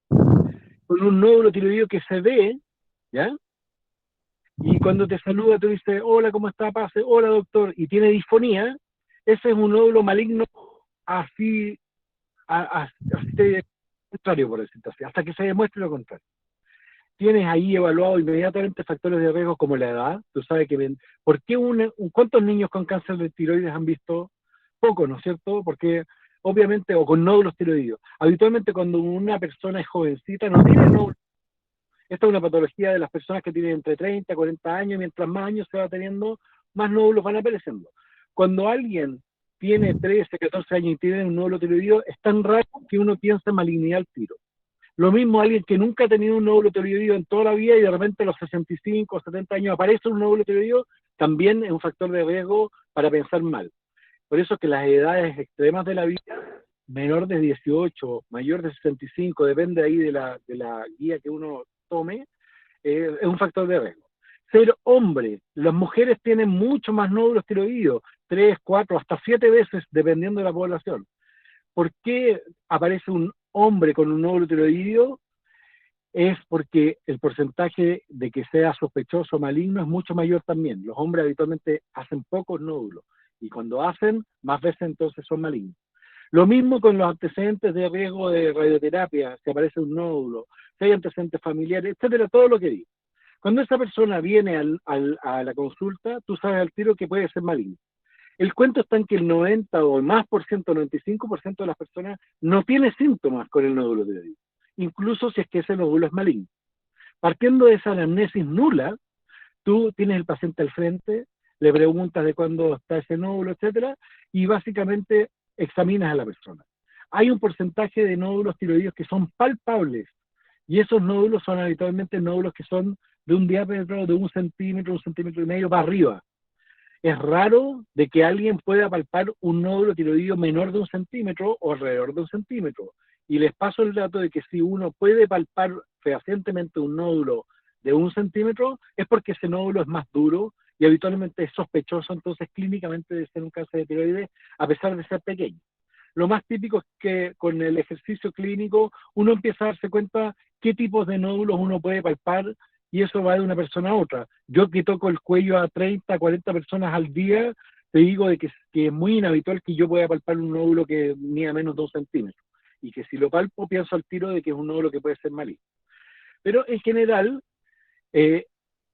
con un nódulo tiroideo que se ve, ¿ya? Y cuando te saluda te dice, hola, ¿cómo está? Pase, hola, doctor, y tiene disfonía, ese es un nódulo maligno así contrario, por decirlo así, hasta que se demuestre lo contrario. Tienes ahí evaluado inmediatamente factores de riesgo como la edad. Tú sabes que ¿por qué cuántos niños con cáncer de tiroides han visto? Pocos, ¿no es cierto? Porque obviamente, o con nódulos tiroideos. Habitualmente cuando una persona es jovencita no tiene nódulos. Esta es una patología de las personas que tienen entre 30 y 40 años, mientras más años se va teniendo, más nódulos van apareciendo. Cuando alguien tiene 13, 14 años y tiene un nódulo tiroideo, es tan raro que uno piensa en malignidad al tiro. Lo mismo alguien que nunca ha tenido un nódulo tiroideo en toda la vida y de repente a los 65 o 70 años aparece un nódulo tiroideo, también es un factor de riesgo para pensar mal. Por eso que las edades extremas de la vida, menor de 18, mayor de 65, depende ahí de la guía que uno tome, es un factor de riesgo. Ser hombre, las mujeres tienen mucho más nódulos tiroideos, 3, 4, hasta 7 veces dependiendo de la población. ¿Por qué aparece un hombre con un nódulo tiroideo? Es porque el porcentaje de que sea sospechoso maligno es mucho mayor también. Los hombres habitualmente hacen pocos nódulos y cuando hacen, más veces entonces son malignos. Lo mismo con los antecedentes de riesgo de radioterapia, si aparece un nódulo, si hay antecedentes familiares, etcétera, todo lo que digo. Cuando esa persona viene a la consulta, tú sabes al tiro que puede ser maligno. El cuento está en que el 90 o más por ciento, 95% de las personas no tiene síntomas con el nódulo tiroideo, incluso si es que ese nódulo es maligno. Partiendo de esa anamnesis nula, tú tienes el paciente al frente, le preguntas de cuándo está ese nódulo, etcétera, y básicamente examinas a la persona. Hay un porcentaje de nódulos tiroideos que son palpables, y esos nódulos son habitualmente nódulos que son de un diámetro de 1 centímetro, 1,5 centímetros para arriba. Es raro de que alguien pueda palpar un nódulo tiroideo menor de 1 centímetro o alrededor de 1 centímetro. Y les paso el dato de que si uno puede palpar fehacientemente un nódulo de 1 centímetro, es porque ese nódulo es más duro y habitualmente es sospechoso, entonces clínicamente de ser un cáncer de tiroides, a pesar de ser pequeño. Lo más típico es que con el ejercicio clínico uno empieza a darse cuenta qué tipos de nódulos uno puede palpar y eso va de una persona a otra. Yo que toco el cuello a 30, 40 personas al día, te digo de que es muy inhabitual que yo pueda palpar un nódulo que mida menos de 2 centímetros. Y que si lo palpo, pienso al tiro de que es un nódulo que puede ser maligno. Pero en general,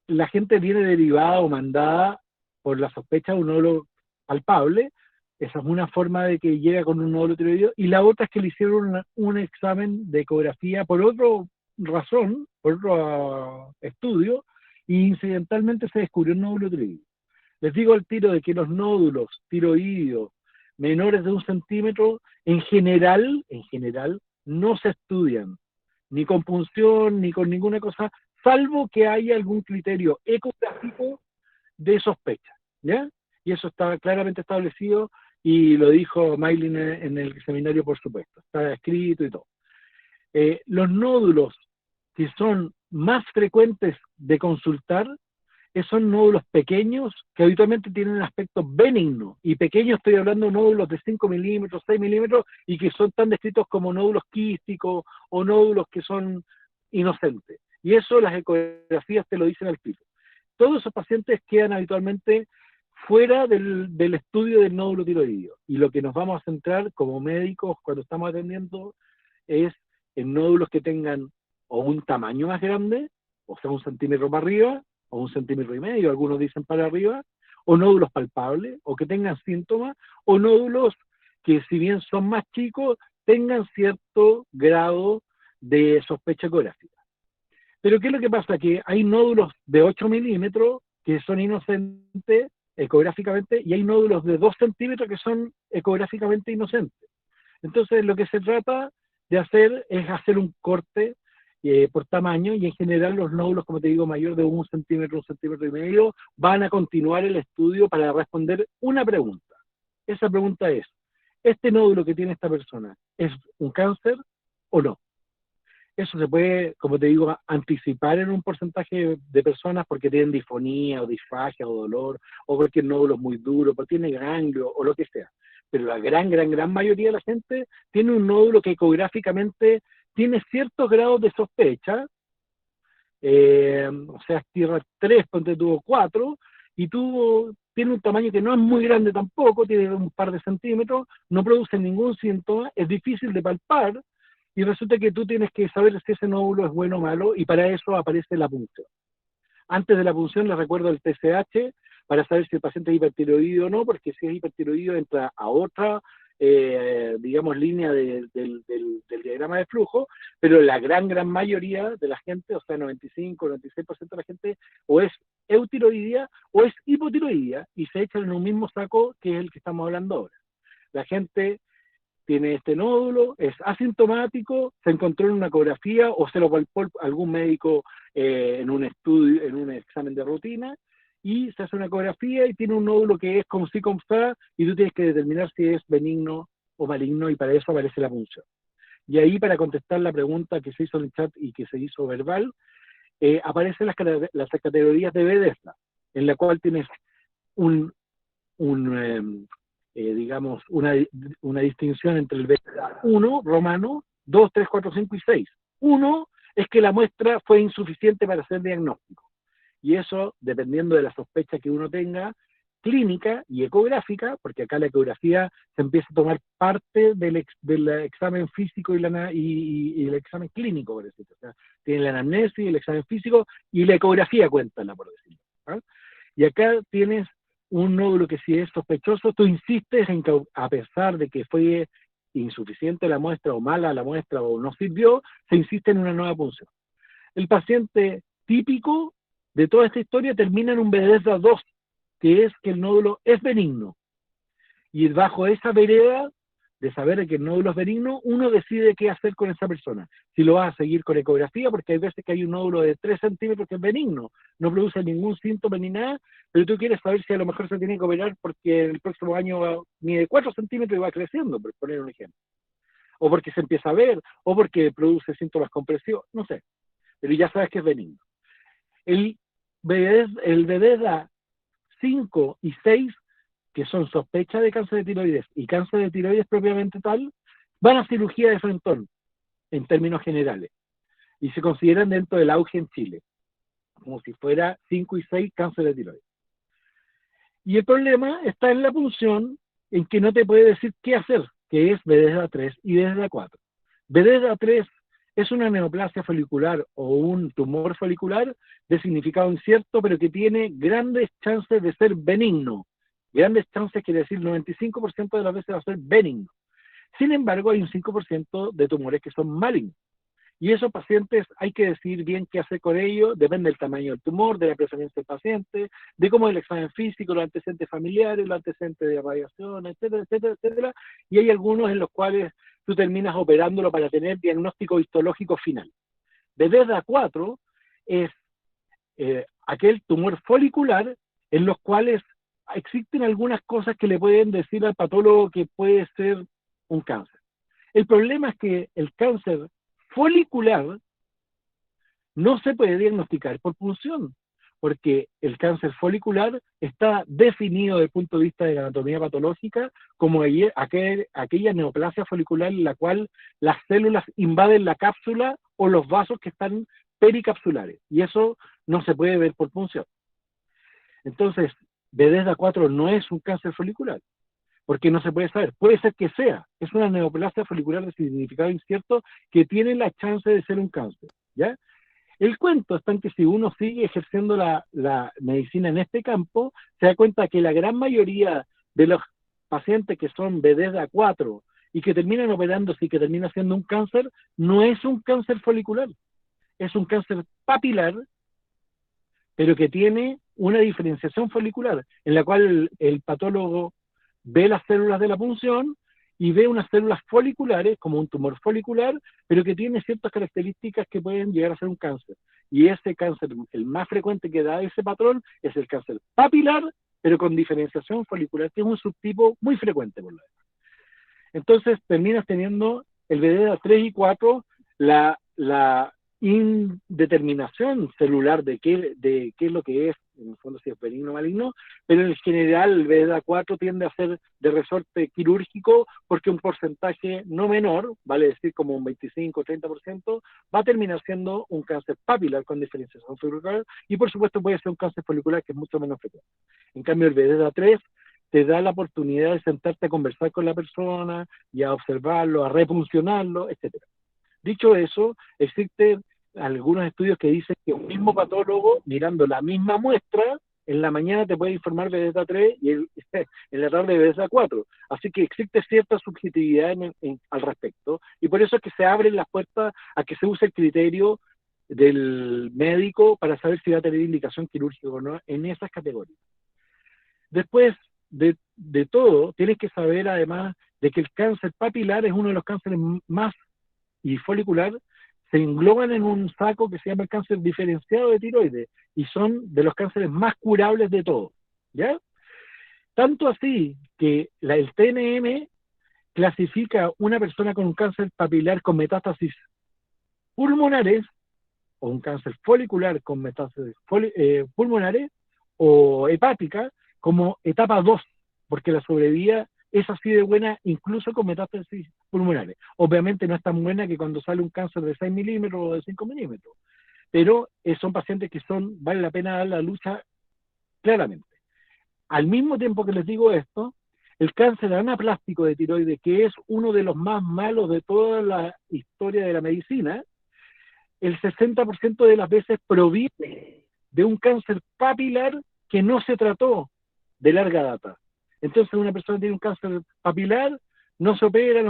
la gente viene derivada o mandada por la sospecha de un nódulo palpable. Esa es una forma de que llega con un nódulo tiroideo. Y la otra es que le hicieron un examen de ecografía por otra razón, por otro estudio, y incidentalmente se descubrió un nódulo tiroideo. Les digo al tiro de que los nódulos tiroideos menores de 1 centímetro, en general, no se estudian, ni con punción, ni con ninguna cosa, salvo que haya algún criterio ecográfico de sospecha, ¿ya? Y eso está claramente establecido, y lo dijo Maylin en el seminario, por supuesto, está escrito y todo. Los nódulos que son más frecuentes de consultar son nódulos pequeños que habitualmente tienen un aspecto benigno, y pequeños estoy hablando de nódulos de 5 milímetros, 6 milímetros, y que son tan descritos como nódulos quísticos o nódulos que son inocentes. Y eso las ecografías te lo dicen al tiro. Todos esos pacientes quedan habitualmente fuera del estudio del nódulo tiroideo, y lo que nos vamos a centrar como médicos cuando estamos atendiendo es en nódulos que tengan o un tamaño más grande, o sea, 1 centímetro para arriba, o 1,5 centímetros, algunos dicen para arriba, o nódulos palpables, o que tengan síntomas, o nódulos que, si bien son más chicos, tengan cierto grado de sospecha ecográfica. Pero ¿qué es lo que pasa? Que hay nódulos de 8 milímetros que son inocentes ecográficamente, y hay nódulos de 2 centímetros que son ecográficamente inocentes. Entonces, lo que se trata de hacer es hacer un corte por tamaño, y en general los nódulos, como te digo, mayor de 1 centímetro, 1,5 centímetros, van a continuar el estudio para responder una pregunta. Esa pregunta es, ¿este nódulo que tiene esta persona es un cáncer o no? Eso se puede, como te digo, anticipar en un porcentaje de personas porque tienen disfonía o disfagia o dolor, o porque el nódulo es muy duro, porque tiene ganglio o lo que sea. Pero la gran mayoría de la gente tiene un nódulo que ecográficamente tiene ciertos grados de sospecha, o sea, tierra 3, ponte tuvo 4, y tiene un tamaño que no es muy grande tampoco, tiene un par de centímetros, no produce ningún síntoma, es difícil de palpar, y resulta que tú tienes que saber si ese nódulo es bueno o malo, y para eso aparece la punción. Antes de la punción les recuerdo el TSH, para saber si el paciente es hipertiroideo o no, porque si es hipertiroideo entra a otra, digamos, línea del diagrama de flujo, pero la gran mayoría de la gente, o sea, 95, 96% de la gente, o es eutiroidea o es hipotiroidea, y se echan en un mismo saco que es el que estamos hablando ahora. La gente tiene este nódulo, es asintomático, se encontró en una ecografía o se lo palpó algún médico en un estudio, en un examen de rutina, y se hace una ecografía y tiene un nódulo que es como si consta, y tú tienes que determinar si es benigno o maligno, y para eso aparece la punción. Y ahí, para contestar la pregunta que se hizo en el chat y que se hizo verbal, aparecen las categorías de Bethesda, en la cual tienes digamos, una distinción entre el Bethesda 1, romano, 2, 3, 4, 5 y 6. 1 es que la muestra fue insuficiente para hacer diagnóstico. Y eso, dependiendo de la sospecha que uno tenga, clínica y ecográfica, porque acá la ecografía se empieza a tomar parte del examen físico y el examen clínico, por decirlo. O sea, tiene la anamnesis, el examen físico, y la ecografía cuéntala, por decirlo. ¿Ah? Y acá tienes un nódulo que, si es sospechoso, tú insistes en que, a pesar de que fue insuficiente la muestra o mala la muestra o no sirvió, se insiste en una nueva punción. El paciente típico de toda esta historia termina en un Bethesda 2, que es que el nódulo es benigno. Y bajo esa vereda de saber que el nódulo es benigno, uno decide qué hacer con esa persona. Si lo vas a seguir con ecografía, porque hay veces que hay un nódulo de 3 centímetros que es benigno, no produce ningún síntoma ni nada, pero tú quieres saber si a lo mejor se tiene que operar porque el próximo año mide 4 centímetros y va creciendo, por poner un ejemplo. O porque se empieza a ver, o porque produce síntomas compresivos, no sé. Pero ya sabes que es benigno. El Bethesda 5 y 6, que son sospecha de cáncer de tiroides y cáncer de tiroides propiamente tal, van a cirugía de frontón, en términos generales, y se consideran dentro del auge en Chile, como si fuera 5 y 6 cáncer de tiroides. Y el problema está en la punción, en que no te puede decir qué hacer, que es Bethesda 3 y Bethesda 4. Bethesda 3 es una neoplasia folicular o un tumor folicular de significado incierto, pero que tiene grandes chances de ser benigno. Grandes chances quiere decir 95% de las veces va a ser benigno. Sin embargo, hay un 5% de tumores que son malignos. Y esos pacientes hay que decidir bien qué hacer con ellos, depende del tamaño del tumor, de la preferencia del paciente, de cómo es el examen físico, los antecedentes familiares, los antecedentes de radiación, etcétera, etcétera, etcétera. Y hay algunos en los cuales tú terminas operándolo para tener diagnóstico histológico final. Bebés de A4 es aquel tumor folicular en los cuales existen algunas cosas que le pueden decir al patólogo que puede ser un cáncer. El problema es que el cáncer folicular no se puede diagnosticar por punción, porque el cáncer folicular está definido desde el punto de vista de la anatomía patológica como aquella neoplasia folicular en la cual las células invaden la cápsula o los vasos que están pericapsulares, y eso no se puede ver por punción. Entonces, BD de A4 no es un cáncer folicular, porque no se puede saber. Puede ser que sea, es una neoplasia folicular de significado incierto que tiene la chance de ser un cáncer, ¿ya? El cuento está en que si uno sigue ejerciendo la medicina en este campo, se da cuenta que la gran mayoría de los pacientes que son BD de A4 y que terminan operándose y que termina siendo un cáncer, no es un cáncer folicular, es un cáncer papilar, pero que tiene una diferenciación folicular, en la cual el patólogo ve las células de la punción y ve unas células foliculares, como un tumor folicular, pero que tiene ciertas características que pueden llegar a ser un cáncer. Y ese cáncer, el más frecuente que da ese patrón, es el cáncer papilar, pero con diferenciación folicular, que es un subtipo muy frecuente por la demás. Entonces terminas teniendo el BD de A3 y 4, la indeterminación celular de qué es lo que es, en el fondo si es benigno o maligno, pero en general el BD de A4 tiende a ser de resorte quirúrgico porque un porcentaje no menor, vale decir como un 25-30%, va a terminar siendo un cáncer papilar con diferenciación folicular y por supuesto puede ser un cáncer folicular que es mucho menos frecuente. En cambio el BD de A3 te da la oportunidad de sentarte a conversar con la persona y a observarlo, a repuncionarlo, etc. Dicho eso, existen algunos estudios que dicen que un mismo patólogo, mirando la misma muestra, en la mañana te puede informar de beta 3 y en la tarde de beta 4. Así que existe cierta subjetividad al respecto, y por eso es que se abren las puertas a que se use el criterio del médico para saber si va a tener indicación quirúrgica o no en esas categorías. Después de todo, tienes que saber además de que el cáncer papilar es uno de los cánceres más, y folicular, se engloban en un saco que se llama el cáncer diferenciado de tiroides, y son de los cánceres más curables de todos, ¿ya? Tanto así que el TNM clasifica una persona con un cáncer papilar con metástasis pulmonares, o un cáncer folicular con metástasis pulmonares, o hepática, como etapa 2, porque la sobrevida es así de buena incluso con metástasis pulmonares. Obviamente no es tan buena que cuando sale un cáncer de 6 milímetros o de 5 milímetros, pero son pacientes que vale la pena dar la lucha claramente. Al mismo tiempo que les digo esto, el cáncer anaplástico de tiroides, que es uno de los más malos de toda la historia de la medicina, el 60% de las veces proviene de un cáncer papilar que no se trató de larga data. Entonces una persona tiene un cáncer papilar, no se opera,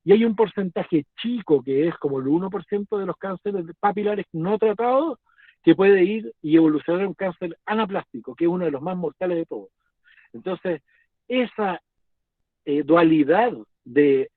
y hay un porcentaje chico, que es como el 1% de los cánceres papilares no tratados, que puede ir y evolucionar a un cáncer anaplástico, que es uno de los más mortales de todos. Entonces, esa dualidad de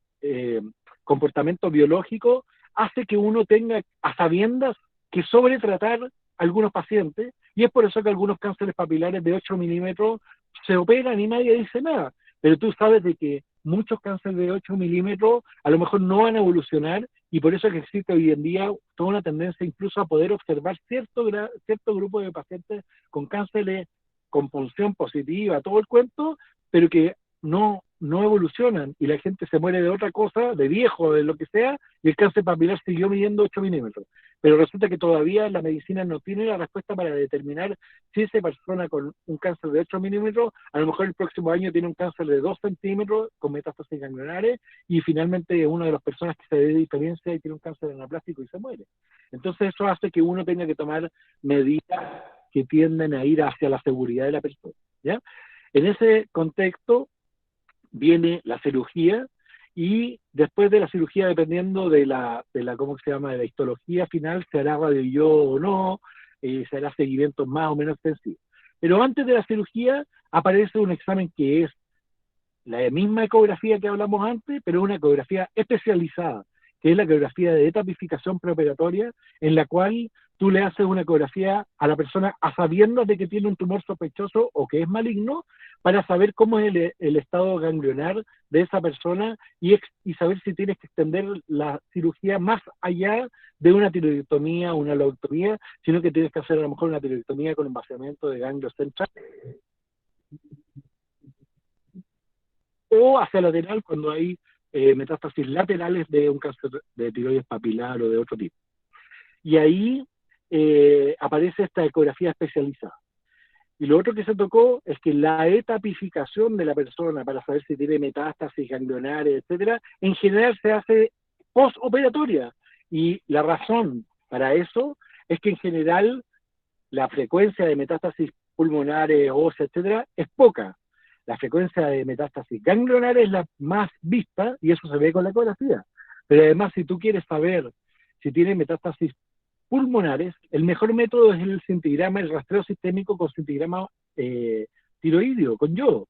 comportamiento biológico hace que uno tenga a sabiendas que sobretratar algunos pacientes, y es por eso que algunos cánceres papilares de 8 milímetros se operan y nadie dice nada. Pero tú sabes de que muchos cánceres de 8 milímetros a lo mejor no van a evolucionar, y por eso es que existe hoy en día toda una tendencia incluso a poder observar cierto grupo de pacientes con cánceres con punción positiva, todo el cuento, pero que no evolucionan, y la gente se muere de otra cosa, de viejo, de lo que sea, y el cáncer papilar siguió midiendo 8 milímetros. Pero resulta que todavía la medicina no tiene la respuesta para determinar si esa persona con un cáncer de 8 milímetros, a lo mejor el próximo año tiene un cáncer de 2 centímetros con metástasis ganglionares, y finalmente es una de las personas que se ve de diferencia y tiene un cáncer anaplástico y se muere. Entonces eso hace que uno tenga que tomar medidas que tienden a ir hacia la seguridad de la persona, ¿ya? En ese contexto viene la cirugía, y después de la cirugía, dependiendo de la ¿cómo se llama?, de la histología final, se hará radioyodo o no, se hará seguimiento más o menos extensivo. Pero antes de la cirugía aparece un examen que es la misma ecografía que hablamos antes, pero una ecografía especializada, que es la ecografía de etapificación preoperatoria, en la cual tú le haces una ecografía a la persona a sabiendas de que tiene un tumor sospechoso o que es maligno, para saber cómo es el estado ganglionar de esa persona y saber si tienes que extender la cirugía más allá de una tiroidectomía o una lobectomía, sino que tienes que hacer a lo mejor una tiroidectomía con un vaciamiento de ganglio central, o hacia lateral cuando hay metástasis laterales de un cáncer de tiroides papilar o de otro tipo. Y ahí aparece esta ecografía especializada. Y lo otro que se tocó es que la etapificación de la persona para saber si tiene metástasis ganglionares, etcétera, en general se hace postoperatoria. Y la razón para eso es que en general la frecuencia de metástasis pulmonares, óseas, etcétera, es poca. La frecuencia de metástasis ganglionares es la más vista y eso se ve con la ecografía. Pero además, si tú quieres saber si tiene metástasis pulmonares, el mejor método es el centigrama, el rastreo sistémico con centigrama tiroideo, con yodo.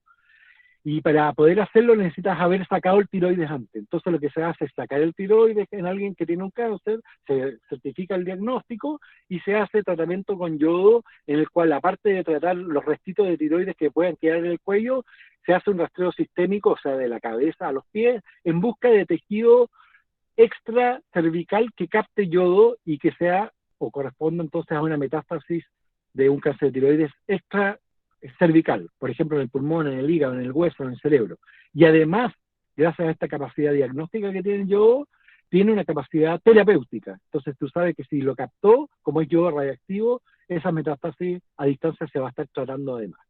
Y para poder hacerlo necesitas haber sacado el tiroides antes. Entonces lo que se hace es sacar el tiroides en alguien que tiene un cáncer, se certifica el diagnóstico y se hace tratamiento con yodo, en el cual aparte de tratar los restitos de tiroides que puedan quedar en el cuello, se hace un rastreo sistémico, o sea, de la cabeza a los pies, en busca de tejido extra cervical que capte yodo y que sea o corresponda entonces a una metástasis de un cáncer de tiroides extra cervical, por ejemplo en el pulmón, en el hígado, en el hueso, en el cerebro. Y además, gracias a esta capacidad diagnóstica que tiene el yodo, tiene una capacidad terapéutica. Entonces tú sabes que si lo captó, como es yodo radiactivo, esa metástasis a distancia se va a estar tratando además.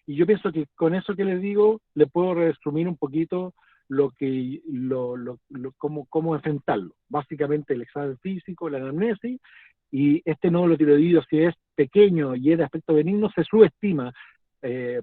Y yo pienso que con eso que les digo, le puedo resumir un poquito cómo enfrentarlo. Básicamente el examen físico, la anamnesis, y este nódulo tiroideo, si es pequeño y es de aspecto benigno, se subestima,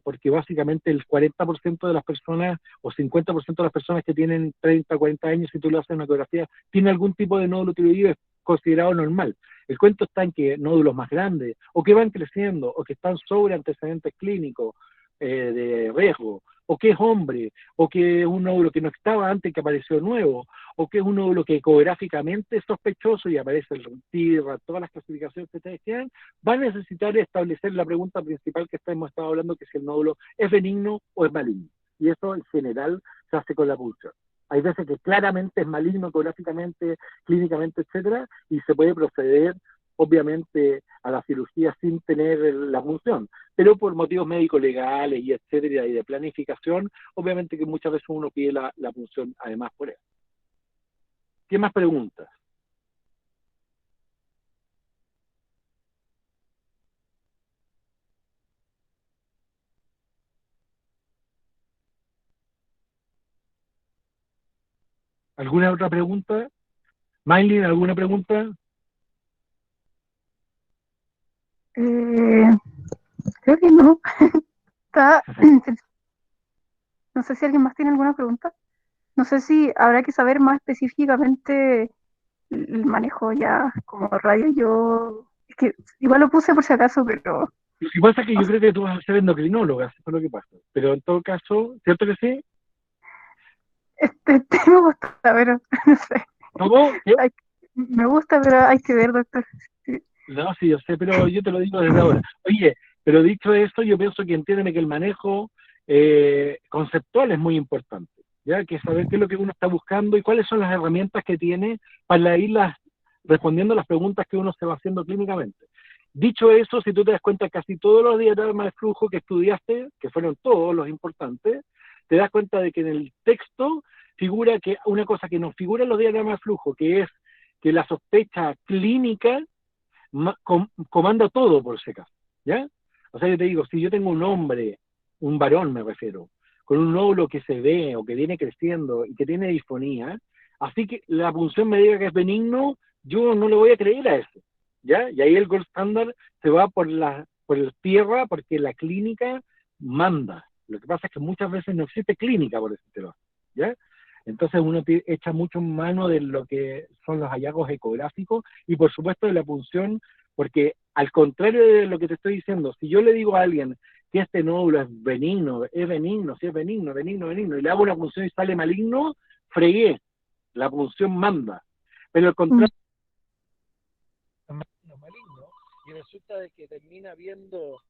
porque básicamente el 40% de las personas, o 50% de las personas que tienen 30, 40 años, si tú le haces una ecografía, tiene algún tipo de nódulo tiroideo considerado normal. El cuento está en que nódulos más grandes, o que van creciendo, o que están sobre antecedentes clínicos de riesgo, o que es hombre, o que es un nódulo que no estaba antes que apareció nuevo, o que es un nódulo que ecográficamente es sospechoso y aparece el TIRA, todas las clasificaciones que ustedes quieran, va a necesitar establecer la pregunta principal que hemos estado hablando, que es si el nódulo es benigno o es maligno. Y eso en general se hace con la punción. Hay veces que claramente es maligno ecográficamente, clínicamente, etcétera, y se puede proceder obviamente a la cirugía sin tener la punción, pero por motivos médicos legales y etcétera y de planificación, obviamente que muchas veces uno pide la punción además por eso. ¿Qué más preguntas? ¿Alguna otra pregunta? Maylin, ¿alguna pregunta? Creo que no. No sé si alguien más tiene alguna pregunta. No sé si habrá que saber más específicamente el manejo ya como radio. Yo es que igual lo puse por si acaso, pero Lo que pasa es que yo creo que tú vas a ser endocrinóloga, eso es lo que pasa. Pero en todo caso, ¿cierto que sí? me gusta, pero no sé. ¿Cómo? Me gusta, pero hay que ver, doctor. Sí. No, sí, yo sé, pero yo te lo digo desde ahora. Oye, pero dicho esto, yo pienso que entiéndeme que el manejo conceptual es muy importante, ¿ya? Que saber qué es lo que uno está buscando y cuáles son las herramientas que tiene para ir respondiendo a las preguntas que uno se va haciendo clínicamente. Dicho eso, si tú te das cuenta, casi todos los diagramas de flujo que estudiaste, que fueron todos los importantes, te das cuenta de que en el texto figura que una cosa que nos figura en los diagramas de flujo, que es que la sospecha clínica comanda todo por ese caso, ¿ya? O sea, yo te digo, si yo tengo un hombre, un varón me refiero, con un nódulo que se ve o que viene creciendo y que tiene disfonía, así que la punción me diga que es benigno, yo no le voy a creer a eso, ¿ya? Y ahí el gold standard se va por el tierra porque la clínica manda. Lo que pasa es que muchas veces no existe clínica por ese tema, ¿ya? Entonces uno echa mucho mano de lo que son los hallazgos ecográficos y por supuesto de la punción, porque al contrario de lo que te estoy diciendo, si yo le digo a alguien que este nódulo es benigno, si es benigno, y le hago una punción y sale maligno, fregué, la punción manda. Pero al contrario, maligno, y resulta de que termina viendo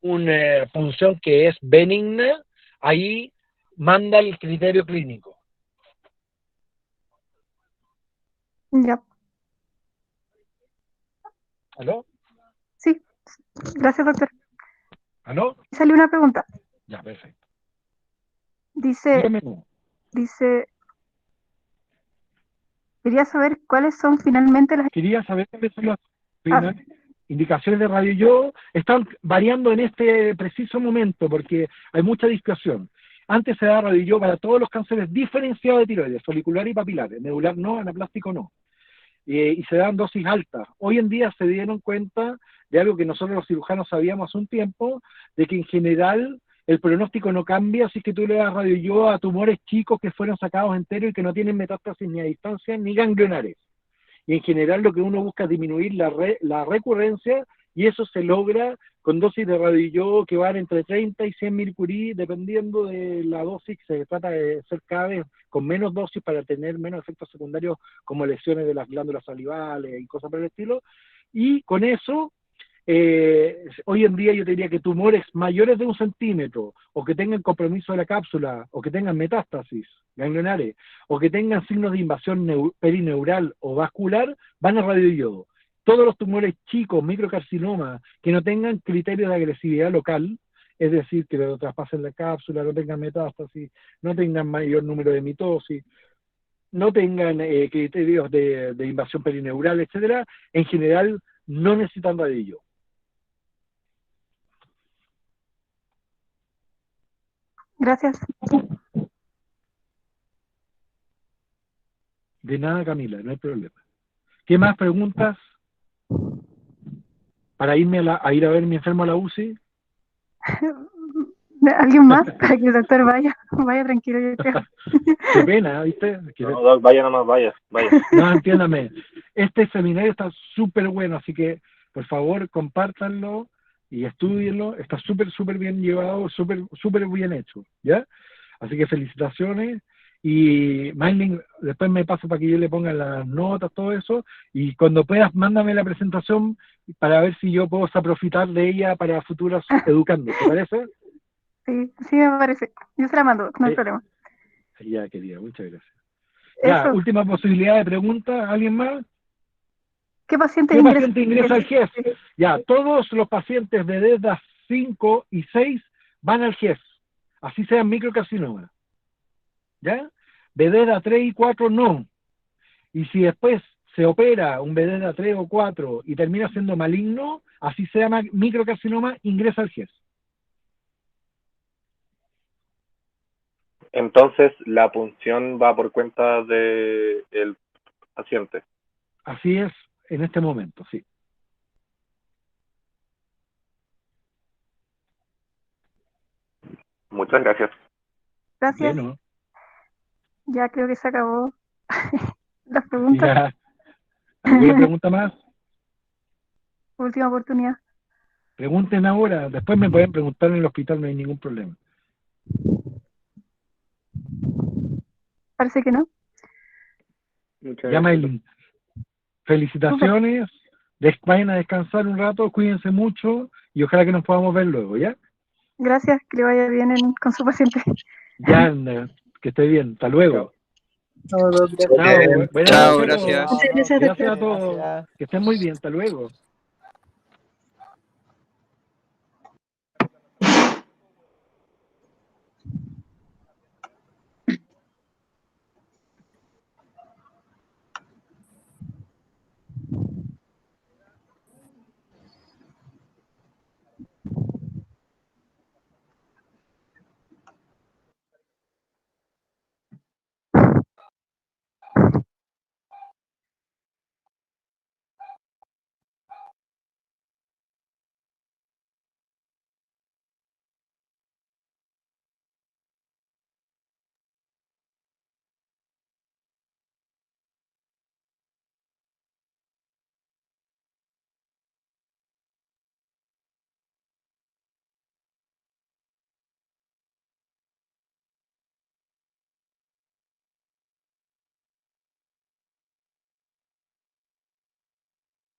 una punción que es benigna, ahí manda el criterio clínico. Ya. ¿Aló? Sí, gracias, doctor. ¿Aló? Salió una pregunta. Ya, perfecto. Dice, quería saber cuáles son finalmente las... Quería saber cuáles son las indicaciones de radio yo. Están variando en este preciso momento porque hay mucha dispersión. Antes se daba radio yo para todos los cánceres diferenciados de tiroides, folicular y papilares, medular no, anaplástico no. Y se dan dosis altas. Hoy en día se dieron cuenta de algo que nosotros los cirujanos sabíamos hace un tiempo, de que en general el pronóstico no cambia si es que tú le das radio yo a tumores chicos que fueron sacados enteros y que no tienen metástasis ni a distancia ni ganglionares. Y en general lo que uno busca es disminuir la recurrencia, y eso se logra con dosis de radio que van entre 30 y 100 mil curie, dependiendo de la dosis. Se trata de ser cada vez con menos dosis para tener menos efectos secundarios como lesiones de las glándulas salivales y cosas por el estilo. Y con eso, hoy en día yo te diría que tumores mayores de 1 centímetro, o que tengan compromiso de la cápsula, o que tengan metástasis ganglionares, o que tengan signos de invasión perineural o vascular, van a radioyodo. Todos los tumores chicos, microcarcinomas, que no tengan criterios de agresividad local, es decir, que lo traspasen la cápsula, no tengan metástasis, no tengan mayor número de mitosis, no tengan criterios de invasión perineural, etcétera, en general no necesitan radioyodo. Gracias. De nada, Camila, no hay problema. ¿Qué más preguntas? ¿Para irme a ir a ver mi enfermo a la UCI? ¿Alguien más? Para que el doctor vaya tranquilo, yo creo. Qué pena, ¿viste? No, Doc, vaya nomás, vaya. No, entiéndame. Este seminario está súper bueno, así que, por favor, compártanlo y estúdienlo. Está súper bien llevado, súper bien hecho, ¿ya? Así que felicitaciones. Y Maylin, después me paso para que yo le ponga las notas, todo eso, y cuando puedas, mándame la presentación para ver si yo puedo aprovechar de ella para futuros educandos, ¿te parece? Sí, me parece. Yo se la mando, no hay problema. Ya, querida, muchas gracias. Ya, Eso. última posibilidad de pregunta, ¿alguien más? ¿Qué paciente ingresa al GES? Ya, todos los pacientes de DEDA 5 y 6 van al GES, así sean microcarcinomas. ¿Ya? Vededa 3 y 4 no. Y si después se opera un Vededa 3 o 4 y termina siendo maligno, así se llama microcarcinoma, ingresa al GES. Entonces, la punción va por cuenta del paciente. Así es en este momento, sí. Muchas gracias. Gracias. Bueno. Ya creo que se acabó las preguntas. Ya. ¿Alguna pregunta más? Última oportunidad. Pregunten ahora, después me pueden preguntar en el hospital, no hay ningún problema. Parece que no. Muchas Ya, gracias. Maylin. Felicitaciones. Vayan a descansar un rato, cuídense mucho y ojalá que nos podamos ver luego, ¿ya? Gracias, que le vaya bien con su paciente. Ya, que esté bien. Hasta luego. Chao, Chao, gracias. buenas Chao, noches a todos. gracias. Muchas gracias, Gracias a doctor. todos. Que estén muy bien. Hasta luego.